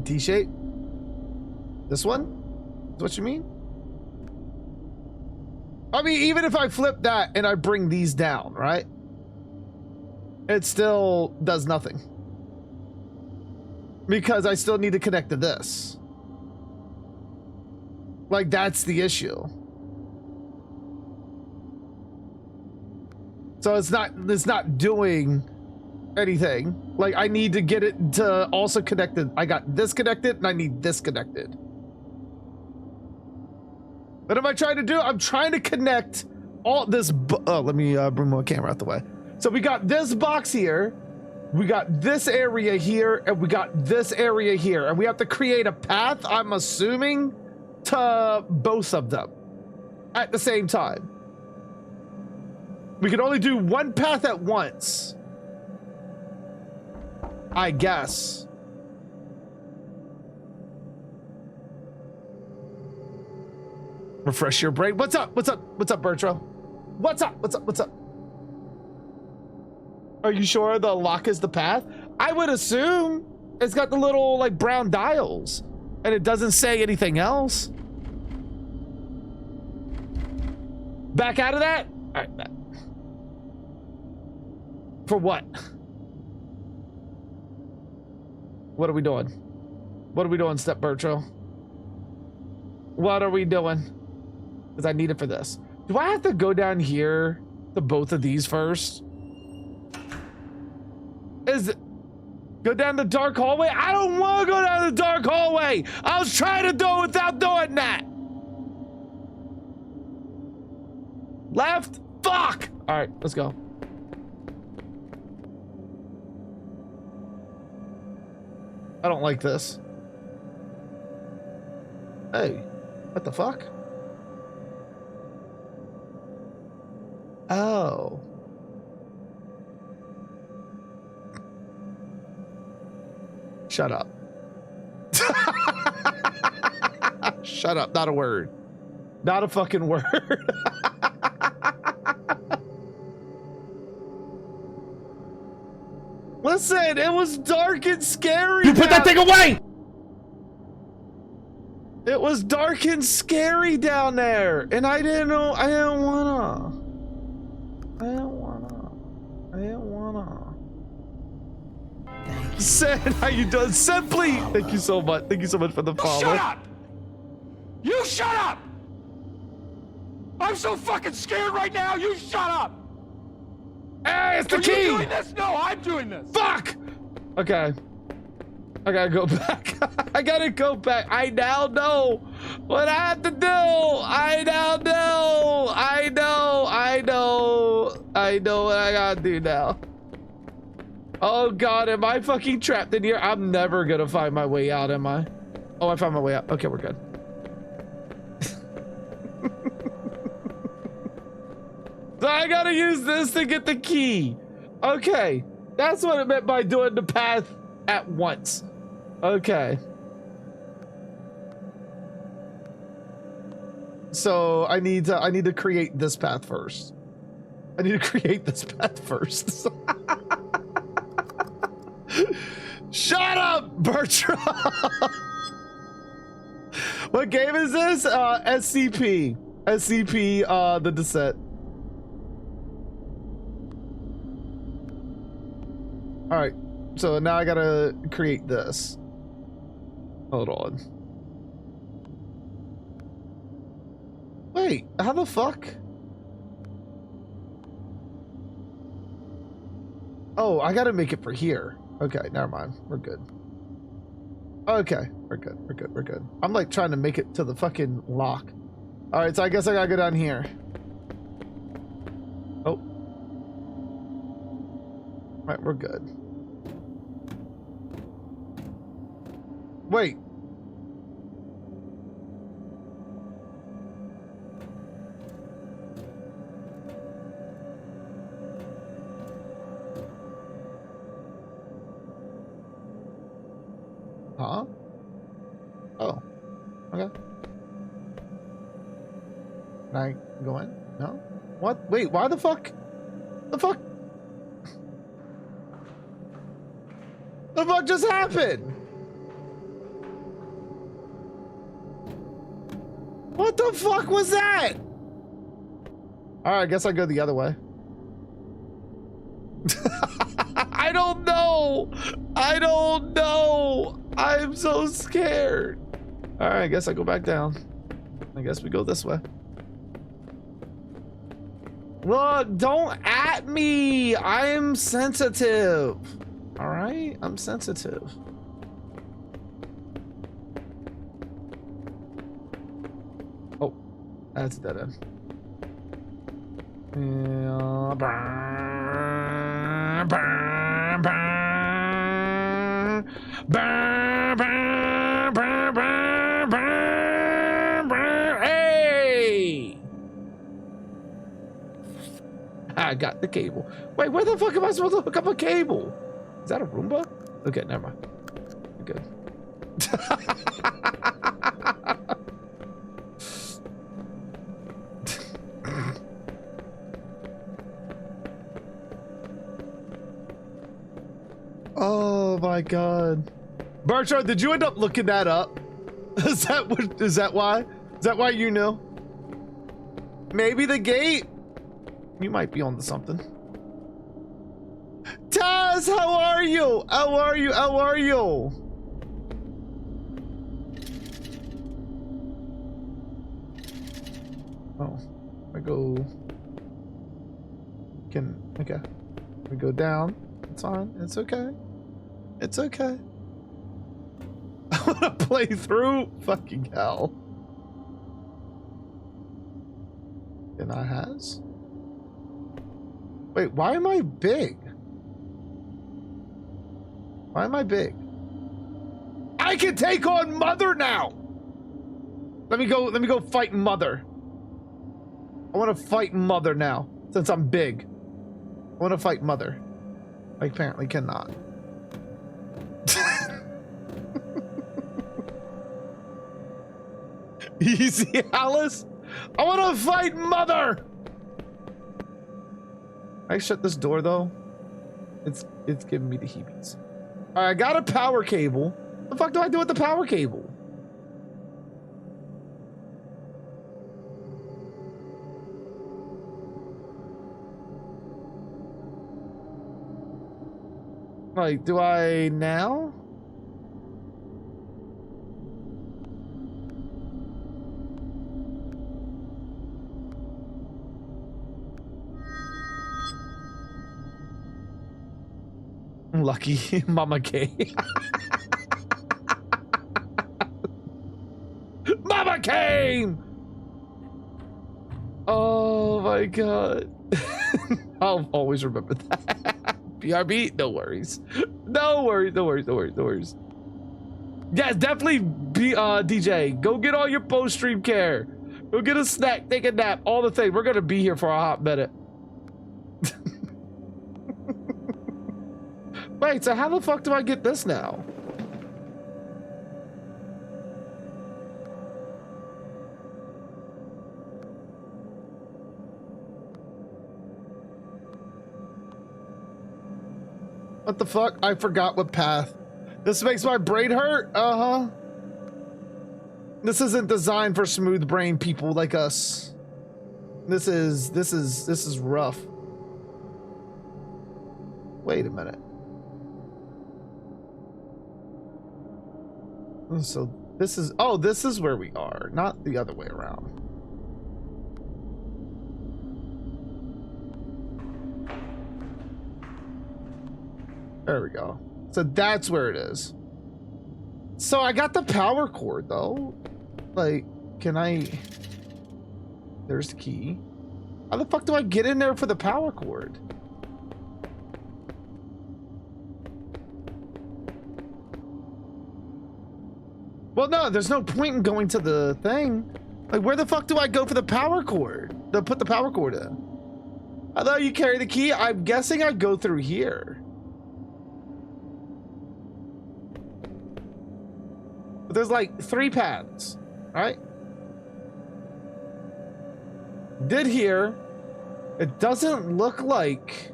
D shape? This one? Is what you mean? I mean, even if I flip that and I bring these down, right? It still does nothing. Because I still need to connect to this. Like, that's the issue. So it's not doing anything. Like, I need to get it to also connected. I got this connected and I need this connected. What am I trying to do? I'm trying to connect all this. Oh, let me bring my camera out the way. So we got this box here. We got this area here. And we got this area here. And we have to create a path, I'm assuming, to both of them at the same time. We can only do one path at once, I guess. Refresh your brain. What's up? What's up? What's up, Bertro? What's up? What's up? What's up? Are you sure the lock is the path? I would assume. It's got the little like brown dials and it doesn't say anything else. Back out of that? All right, back. For what? What are we doing? What are we doing, Step Bertro? What are we doing? Because I need it for this. Do I have to go down here to both of these first? Go down the dark hallway? I don't want to go down the dark hallway. I was trying to do it without doing that. Left? Fuck! All right, let's go. I don't like this. Hey, what the fuck? Oh. Shut up. Shut up, not a word. Not a fucking word. Listen, it was dark and scary. You put that thing away! It was dark and scary down there, and I didn't know. I didn't wanna. Sen, how you doing? Simply, thank you so much. Thank you so much for the follow. Shut up! You shut up! I'm so fucking scared right now. You shut up! Hey, it's the Are key. you doing this? No, I'm doing this. Fuck. Okay. I gotta go back. I gotta go back. I now know what I have to do. I now know. I know what I gotta do now. Oh God, am I fucking trapped in here? I'm never gonna find my way out, am I? Oh, I found my way out. Okay, we're good. So I gotta use this to get the key. Okay, that's what it meant by doing the path at once. Okay. So I need to create this path first. I need to create this path first. Shut up, Bertram. What game is this? SCP. SCP, the Descent. All right. So now I gotta create this. Hold on. Wait, how the fuck? Oh, I gotta make it for here. Okay, never mind. We're good. Okay, we're good. We're good. We're good. I'm like trying to make it to the fucking lock. All right, so I guess I gotta go down here. Oh. All right, we're good. Wait. Huh? Oh. Okay. Can I go in? No? What? Wait, why the fuck? The fuck? The fuck just happened? What the fuck was that? Alright, I guess I go the other way. I don't know. I don't know. I'm so scared. Alright, I guess I go back down. I guess we go this way. Look, don't at me. I'm sensitive. Alright? I'm sensitive. Oh, that's a dead end. Yeah, burn, burn, burn, burn, burn, burn, burn, burn, burn. Hey! I got the cable. Wait, where the fuck am I supposed to hook up a cable? Is that a Roomba? Okay, never mind. We're good. Oh my god. Barchard, did you end up looking that up? Is that why? Is that why you know? Maybe the gate? You might be on to something. Taz, how are you? How are you? How are you? Oh, I go. Okay. We go down. It's fine. It's okay. It's okay. I want to play through. Fucking hell. And I has. Wait, why am I big? Why am I big? I can take on Mother now. Let me go fight Mother. I want to fight Mother now, since I'm big. I want to fight Mother. I apparently cannot. Easy, Alice. I want to fight Mother. I shut this door though. It's giving me the heebies. All right, I got a power cable. What the fuck do I do with the power cable? Like, do I now? Lucky Mama K. Mama came! Oh my god. I'll always remember that. BRB, no worries. No worries, no worries, no worries, no worries. Yeah, definitely DJ. Go get all your post-stream care. Go get a snack, take a nap, all the things. We're gonna be here for a hot minute. Wait, so how the fuck do I get this now? What the fuck? I forgot what path. This makes my brain hurt? Uh-huh. This isn't designed for smooth brain people like us. This is rough. Wait a minute. So this is, oh, this is where we are, not the other way around. There we go. So that's where it is. So I got the power cord though. Like, can I, there's the key. How the fuck do I get in there for the power cord? Well, no, there's no point in going to the thing. Like, where the fuck do I go for the power cord? To put the power cord in? I thought you carry the key. I'm guessing I go through here. But there's like 3 paths, right? Did here. It doesn't look like...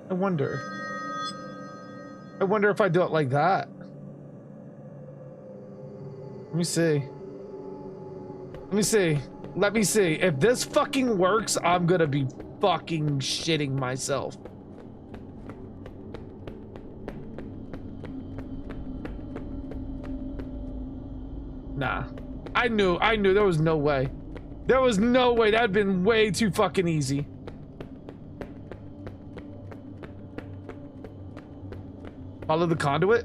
I wonder if I do it like that. Let me see. Let me see. Let me see. If this fucking works, I'm gonna be fucking shitting myself. Nah. I knew there was no way. There was no way. That'd been way too fucking easy. Follow the conduit?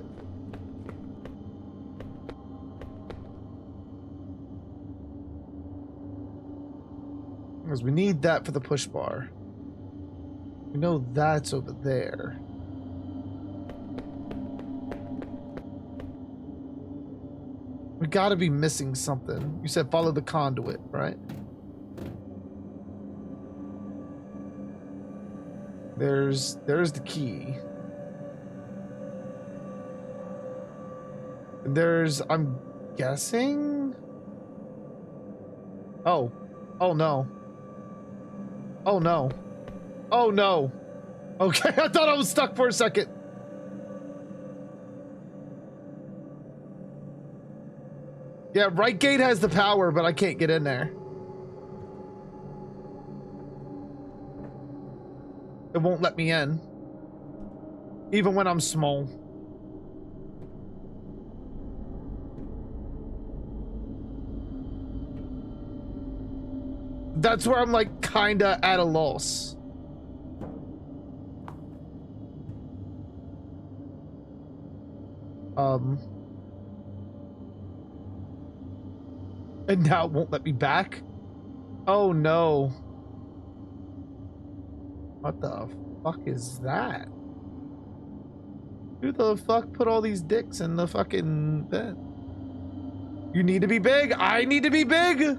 Because we need that for the push bar. We know that's over there. We gotta be missing something. You said follow the conduit, right? There's the key. There's, I'm guessing? Oh. Oh no. Oh no. Oh no. Okay, I thought I was stuck for a second. Yeah, right gate has the power, but I can't get in there. It won't let me in. Even when I'm small. That's where I'm like kinda at a loss. And now it won't let me back. Oh no. What the fuck is that? Who the fuck put all these dicks in the fucking bed? You need to be big. I need to be big.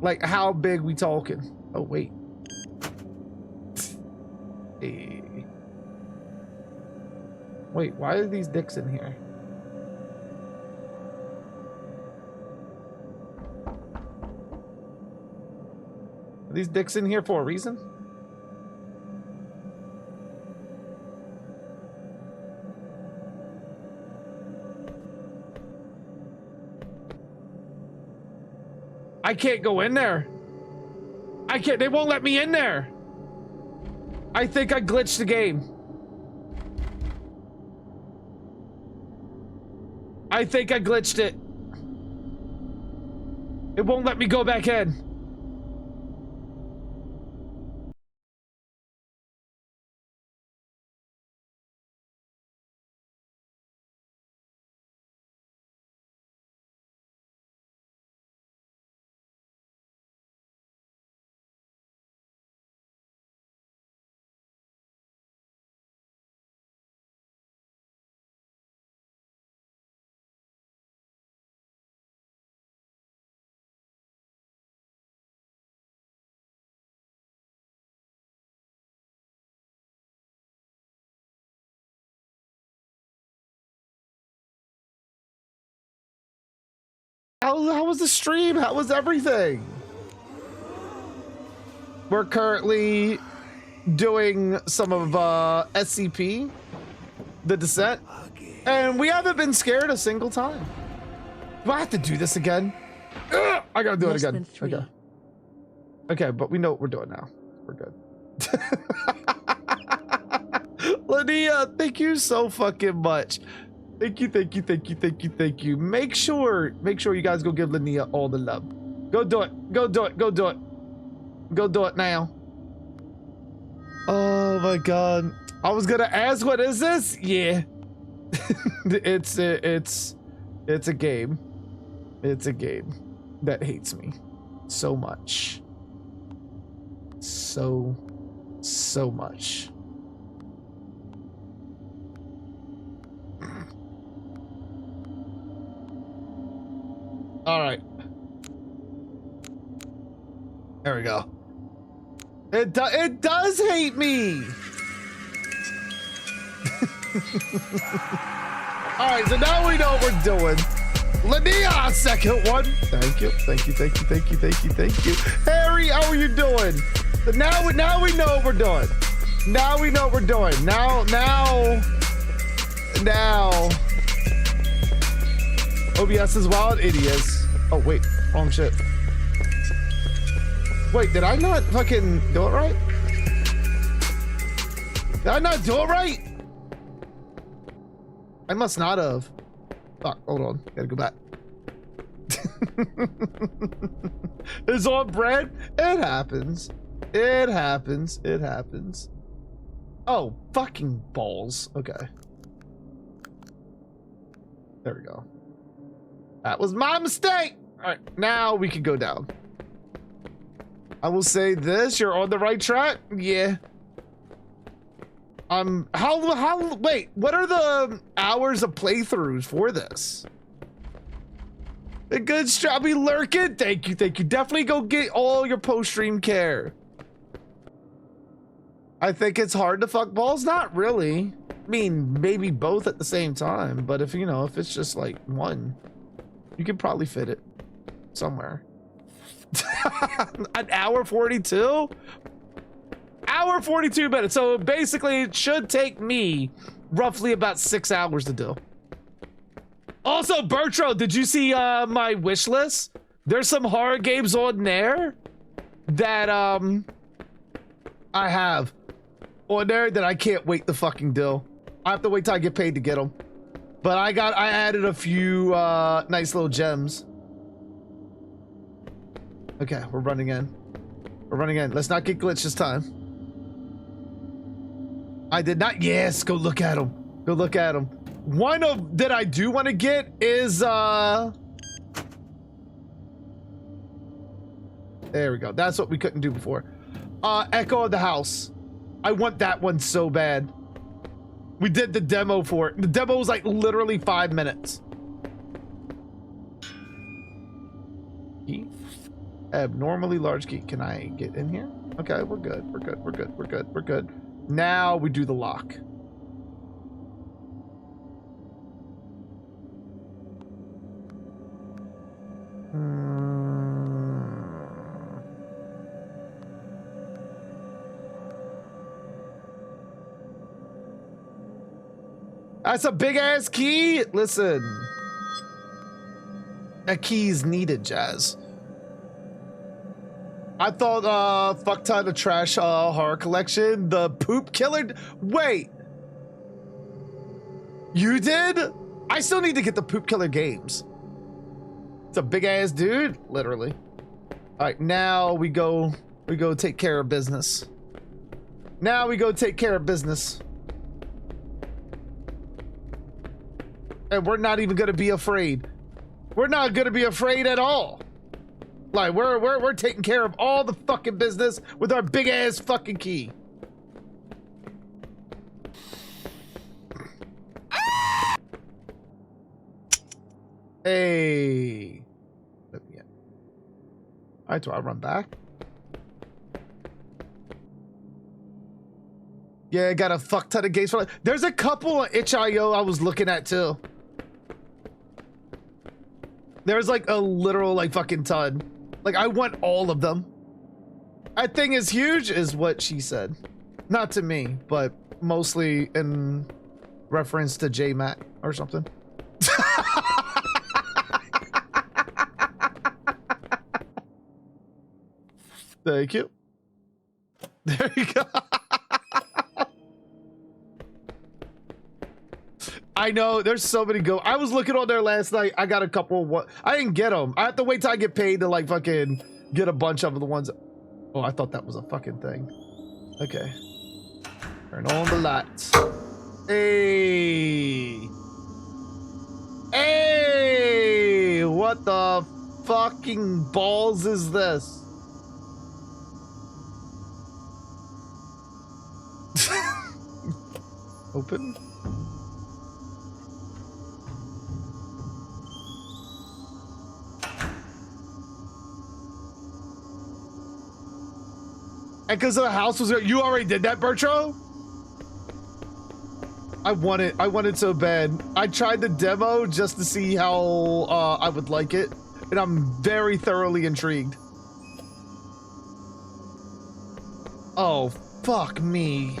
Like, how big we talking? Oh, wait. Hey. Wait, why are these dicks in here? Are these dicks in here for a reason? I can't go in there. I can't, they won't let me in there. I think I glitched the game. I think I glitched it. It won't let me go back in. How was the stream? How was everything? We're currently doing some of SCP, the Descent, and we haven't been scared a single time. Do I have to do this again? Ugh, I gotta do it again. Okay. Okay, but we know what we're doing now. We're good. Lydia, thank you so fucking much. Thank you, thank you, thank you, thank you, thank you. Make sure you guys go give Linnea all the love. Go do it. Go do it. Go do it. Go do it now. Oh my god. I was gonna ask, what is this? Yeah. It's a game. It's a game that hates me so much. So much. All right. There we go. It does hate me. All right, so now we know what we're doing. Linnea, second one. Thank you, thank you, thank you, thank you, thank you, thank you. Harry, how are you doing? So now we know what we're doing. Now we know what we're doing. Now. OBS is wild. It is. Oh wait, wrong shit. Wait, did I not fucking do it right? Did I not do it right? I must not have. Fuck, hold on. Gotta go back. It's on bread. It happens. It happens. It happens. Oh, fucking balls. Okay. There we go. That was my mistake. All right, now we can go down. I will say this, you're on the right track. Yeah. Wait, what are the hours of playthroughs for this? A good strabby lurking. Thank you, thank you. Definitely go get all your post-stream care. I think it's hard to fuck balls. Not really. I mean, maybe both at the same time, but if if it's just like one, you could probably fit it somewhere. An hour 42? Hour 42 minutes. So basically it should take me roughly about 6 hours to do. Also, Bertro, did you see my wish list? There's some horror games on there that I have on there that I can't wait to fucking do. I have to wait till I get paid to get them. But I added a few nice little gems. Okay, we're running in. We're running in. Let's not get glitched this time. I did not. Yes, go look at him. Go look at him. One of that I do want to get is There we go. That's what we couldn't do before. Echo of the House. I want that one so bad. We did the demo for it. The demo was like literally 5 minutes. Key. Abnormally large key. Can I get in here? Okay, we're good. We're good. We're good. We're good. We're good. Now we do the lock. That's a big ass key. Listen, that key's needed, Jazz. I thought fuck ton of trash horror collection, the poop killer. Wait, you did? I still need to get the poop killer games. It's a big ass dude, literally. All right, now we go take care of business. Now we go take care of business. And we're not even gonna be afraid. We're not gonna be afraid at all. Like we're taking care of all the fucking business with our big ass fucking key. Hey. Let me in. All right, do I run back? Yeah, I got a fuck ton of games for. There's a couple of itch.io I was looking at too. There's like a literal like fucking ton. Like I want all of them. That thing is huge is what she said. Not to me, but mostly in reference to J-Mac or something. Thank you. There you go. I know there's so many go. I was looking on there last night. I got a couple. What I didn't get them. I have to wait till I get paid to like fucking get a bunch of the ones. Oh, I thought that was a fucking thing. Okay. Turn on the lights. Hey. Hey. What the fucking balls is this? Open. And because the house was, you already did that, Bertro? I wanted so bad. I tried the demo just to see how I would like it, and I'm very thoroughly intrigued. Oh, fuck me.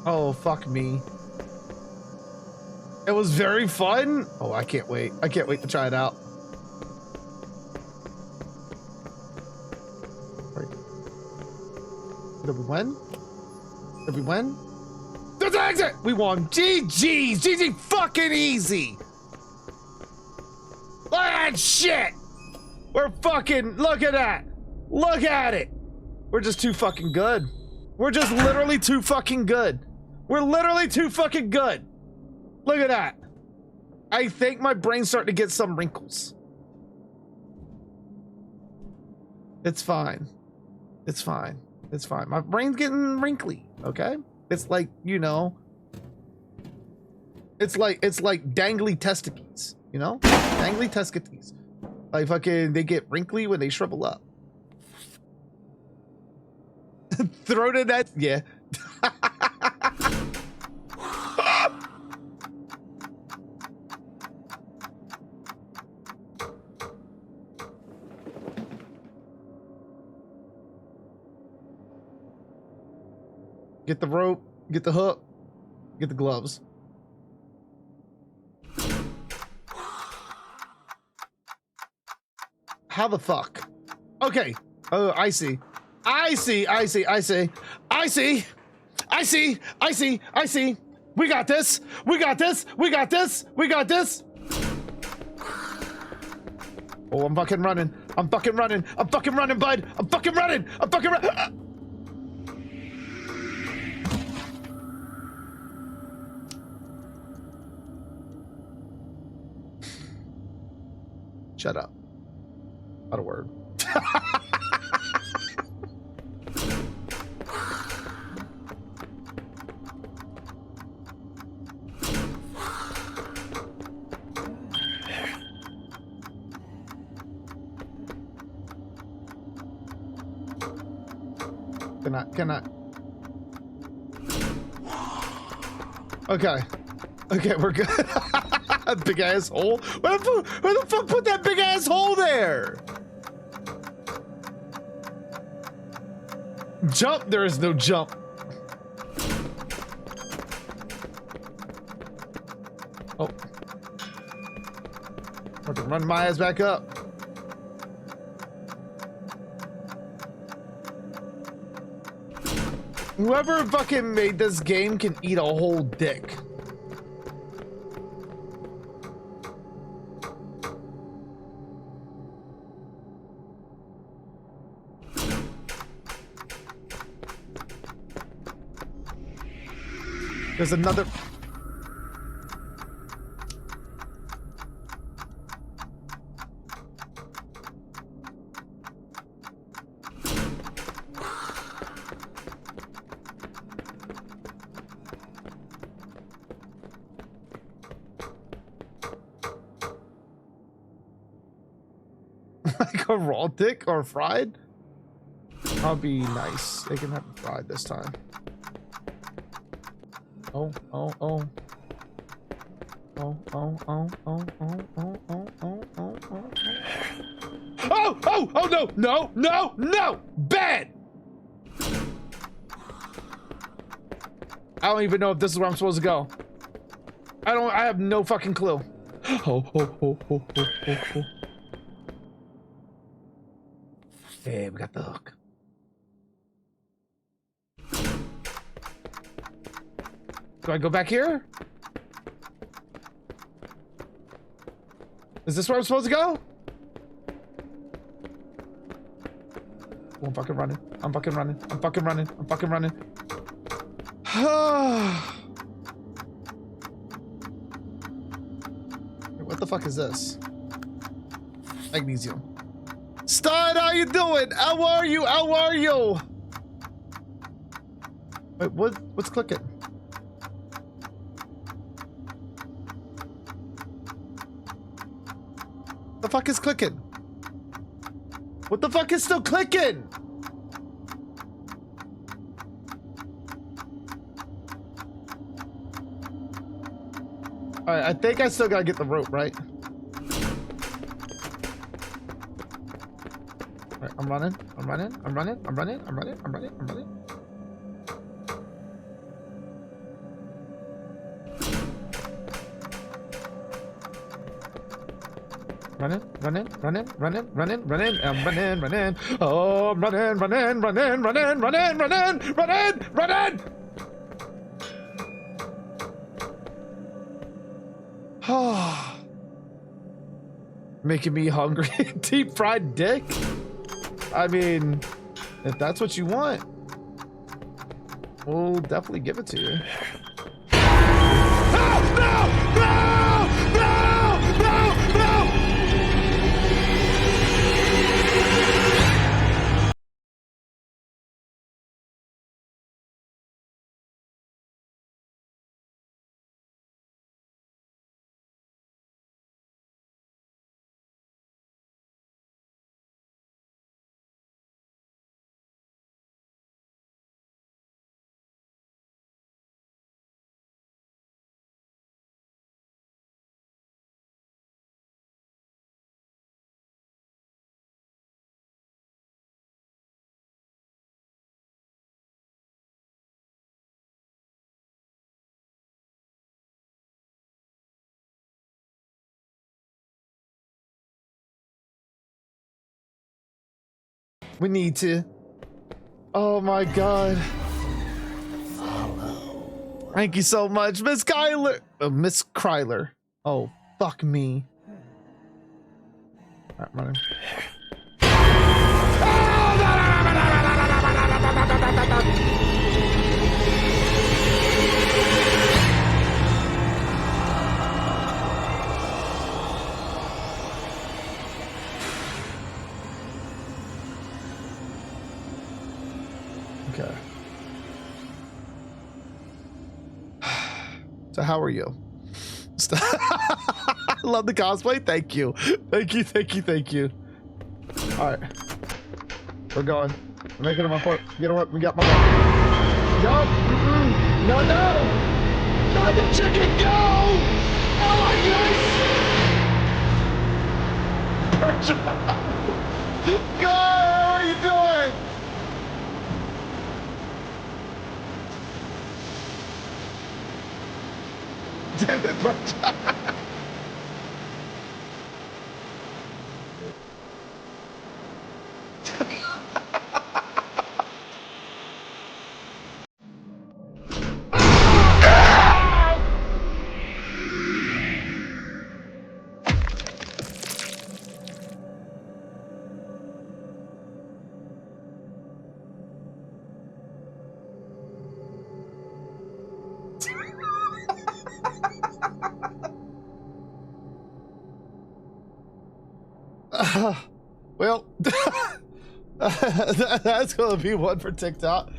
Oh, fuck me. It was very fun. Oh, I can't wait. I can't wait to try it out. Right. Did we win? Did we win? There's an exit! We won. GG's. GG fucking easy. Look at that shit. We're fucking, look at that. Look at it. We're just too fucking good. We're just literally too fucking good. We're literally too fucking good. Look at that. I think my brain's starting to get some wrinkles. It's fine. It's fine. It's fine. My brain's getting wrinkly, okay? It's like, you know, it's like dangly testicles, you know? Dangly testicles. Like fucking, they get wrinkly when they shrivel up. Throw it in that, yeah. Get the rope, get the hook, get the gloves. How the fuck? Okay. Oh, I see. I see. I see. I see. I see. I see. I see. I see. We got this. We got this. We got this. We got this. Oh, I'm fucking running. I'm fucking running. I'm fucking running, bud. I'm fucking running. I'm fucking running. Shut up. Not a word. Cannot. Okay. Okay, we're good. Big ass hole. Where the fuck put that big ass hole there? Jump. There is no jump. Oh. I can run my ass back up. Whoever fucking made this game can eat a whole dick. There's another. Like a raw dick or fried? I'll be nice. They can have it fried this time. Oh. Oh. No! Bad! I don't even know if this is where I'm supposed to go. I have no fucking clue. Oh. Hey, we got the hook. Do I go back here? Is this where I'm supposed to go? Oh, I'm fucking running. I'm fucking running. What the fuck is this? Magnesium. Stud, how you doing? How are you? Wait, what's clicking? The fuck is clicking? What the fuck is still clicking? Alright, I think I still gotta get the rope, right? Alright, I'm running. Running. Oh, I'm running. Making me hungry. Deep fried dick? I mean, if that's what you want, we'll definitely give it to you. We need to. Oh my god. Thank you so much, Miss Kyler. Miss Kryler. Oh, fuck me. All right, running. Okay. So how are you? I love the cosplay. Thank you. Thank you. Thank you. Thank you. All right. We're going. We're making it my point. You know what? We got my point. Yup. No, no. Not the chicken. Go. Oh my goodness. Go. What are you doing? Damn it, Bertrand. Well, that's gonna be one for TikTok.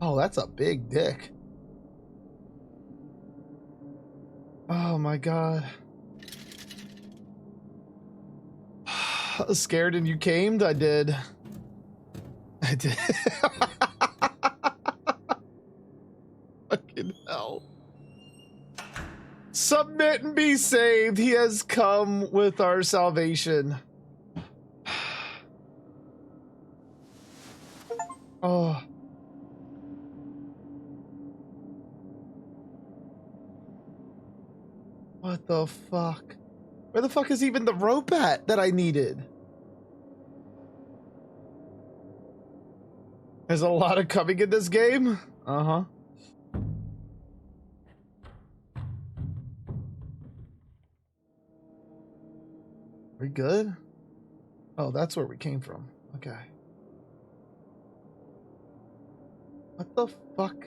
Oh, that's a big dick. Oh my god. Scared and you came? I did. I did. Fucking hell. Submit and be saved. He has come with our salvation. Oh. What the fuck? Where the fuck is even the rope at that I needed? There's a lot of coming in this game. Uh-huh. We good? Oh, that's where we came from. Okay. What the fuck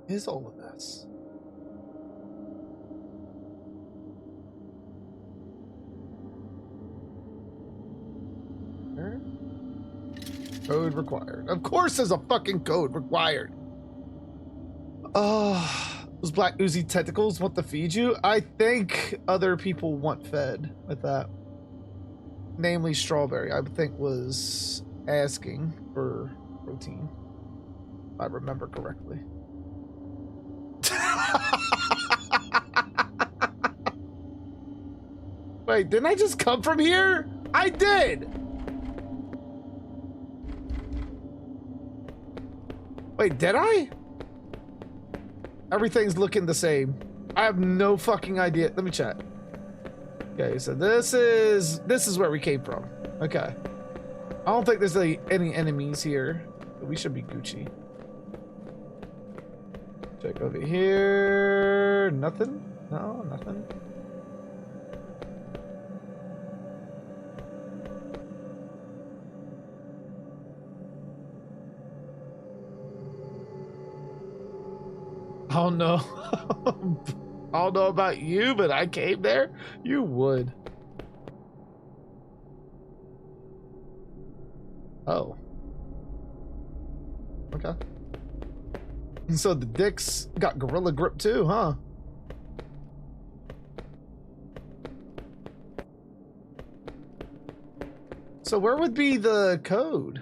is all of this? Where? Code required. Of course there's a fucking code required. Oh, those black oozy tentacles want to feed you? I think other people want fed with that. Namely Strawberry, I would think was asking for protein. If I remember correctly. Wait, didn't I just come from here? I did! Wait, did I? Everything's looking the same. I have no fucking idea. Let me check. Okay, so this is where we came from. Okay. I don't think there's any enemies here. But we should be Gucci. Check over here. Nothing? No, nothing. I don't know. I don't know about you, but I came there. You would. Oh. Okay. So the dicks got gorilla grip too, huh? So where would be the code?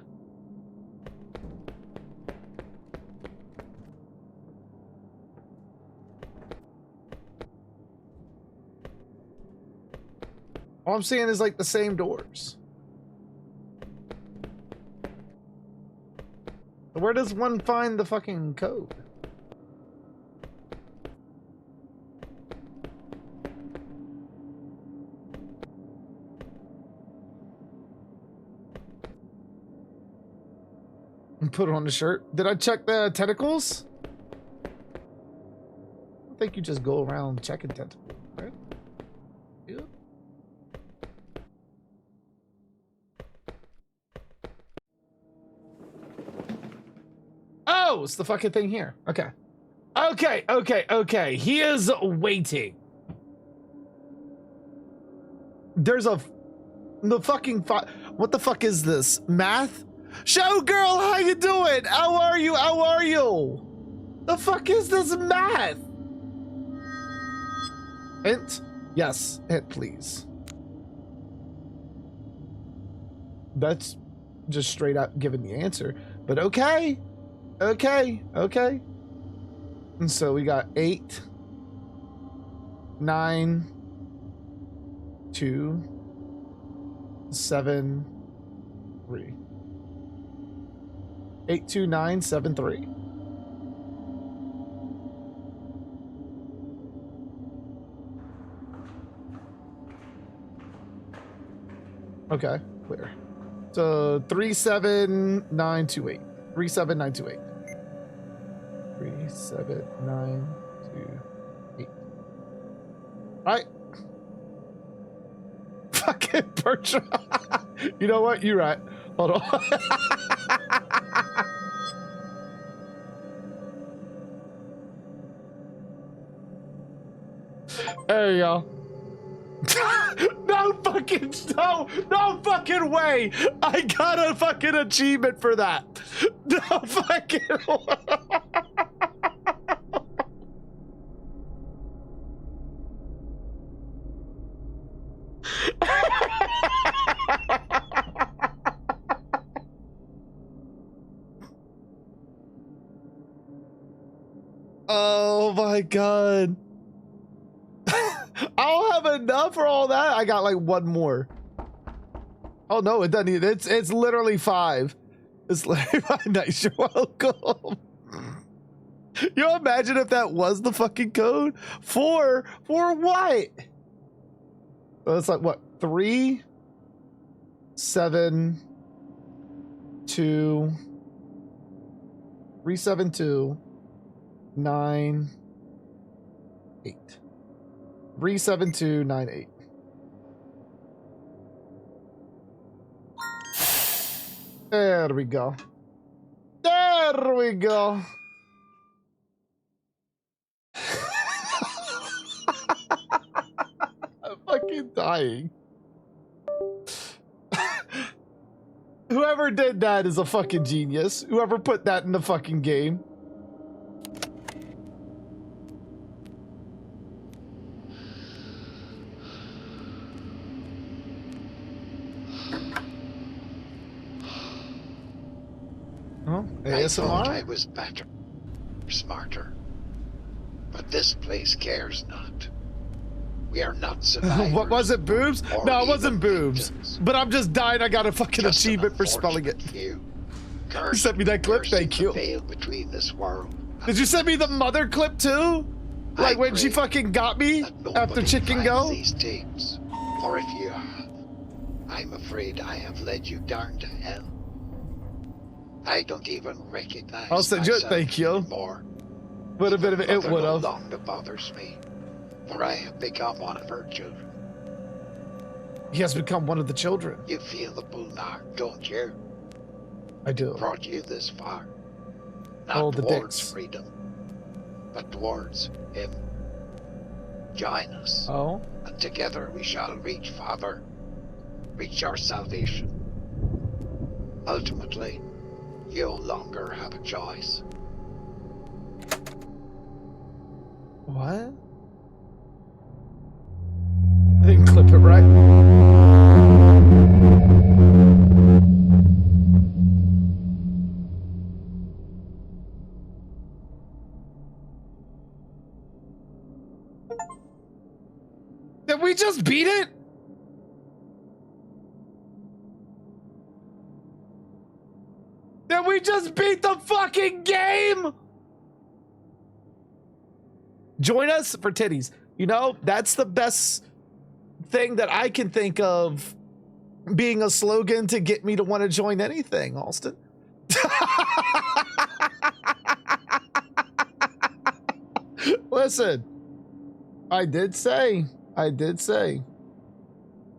All I'm seeing is like the same doors. Where does one find the fucking code? And put it on the shirt. Did I check the tentacles? I don't think you just go around checking tentacles, right? Yeah. Oh, it's the fucking thing here. Okay. Okay. He is waiting. There's the fucking what the fuck is this? Math? Showgirl, how you doing? How are you? How are you? The fuck is this math? Hint? Yes, hint please. That's just straight up giving the answer. But okay. Okay. Okay. And so we got 8, 9, 2, 7, 3. 8, 2, 9, 7, 3. Okay, clear. So 37928. 37928. 37928. All right. Fucking Bertram. You know what? You're right. Hold on. There you go. No fucking way. I got a fucking achievement for that. No fucking way. Oh my god. I don't have enough for all that. I got like one more. Oh no, it doesn't even, it's literally 5. It's literally 5. Nice, you're welcome. You imagine if that was the fucking code? For what? So it's like what? 3, 7, 2, 3, 7, 2, 9, 8. 37298. There we go. There we go. I'm fucking dying. Whoever did that is a fucking genius. Whoever put that in the fucking game. I thought I ASMR? was better, smarter. But this place cares not. We are not survivors. What was it, boobs? or No, it even wasn't boobs. victims. But I'm just dying. I got a fucking Just an achievement for spelling it. unfortunate few. You sent me that clip? Cursed Thank the you. veil between this world and Did you send me the mother clip too? Like when she pray fucking got me that after nobody Chicken finds Go? these tapes. For if you have, I'm afraid I have led you down to hell. I don't even recognize I'll send you it, myself thank you. anymore. Would have been if it Mother would no have. longer bothers me, for I have become one of her children. He has become one of the children. You feel the bull mark, don't you? I do. Brought you this far. All Not the towards dicks. freedom, but towards him. Join us, Oh? and together we shall reach Father, reach our salvation. Ultimately, you no longer have a choice. What? I didn't clip it right. Did we just beat it? Did we just beat the fucking game? Join us for titties. You know, that's the best thing that I can think of being a slogan to get me to want to join anything, Alston. Listen, I did say,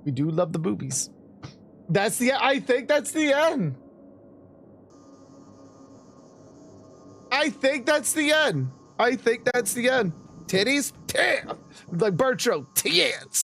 we do love the boobies. I think that's the end. I think that's the end. Titties? Damn. Like Bertram, tits.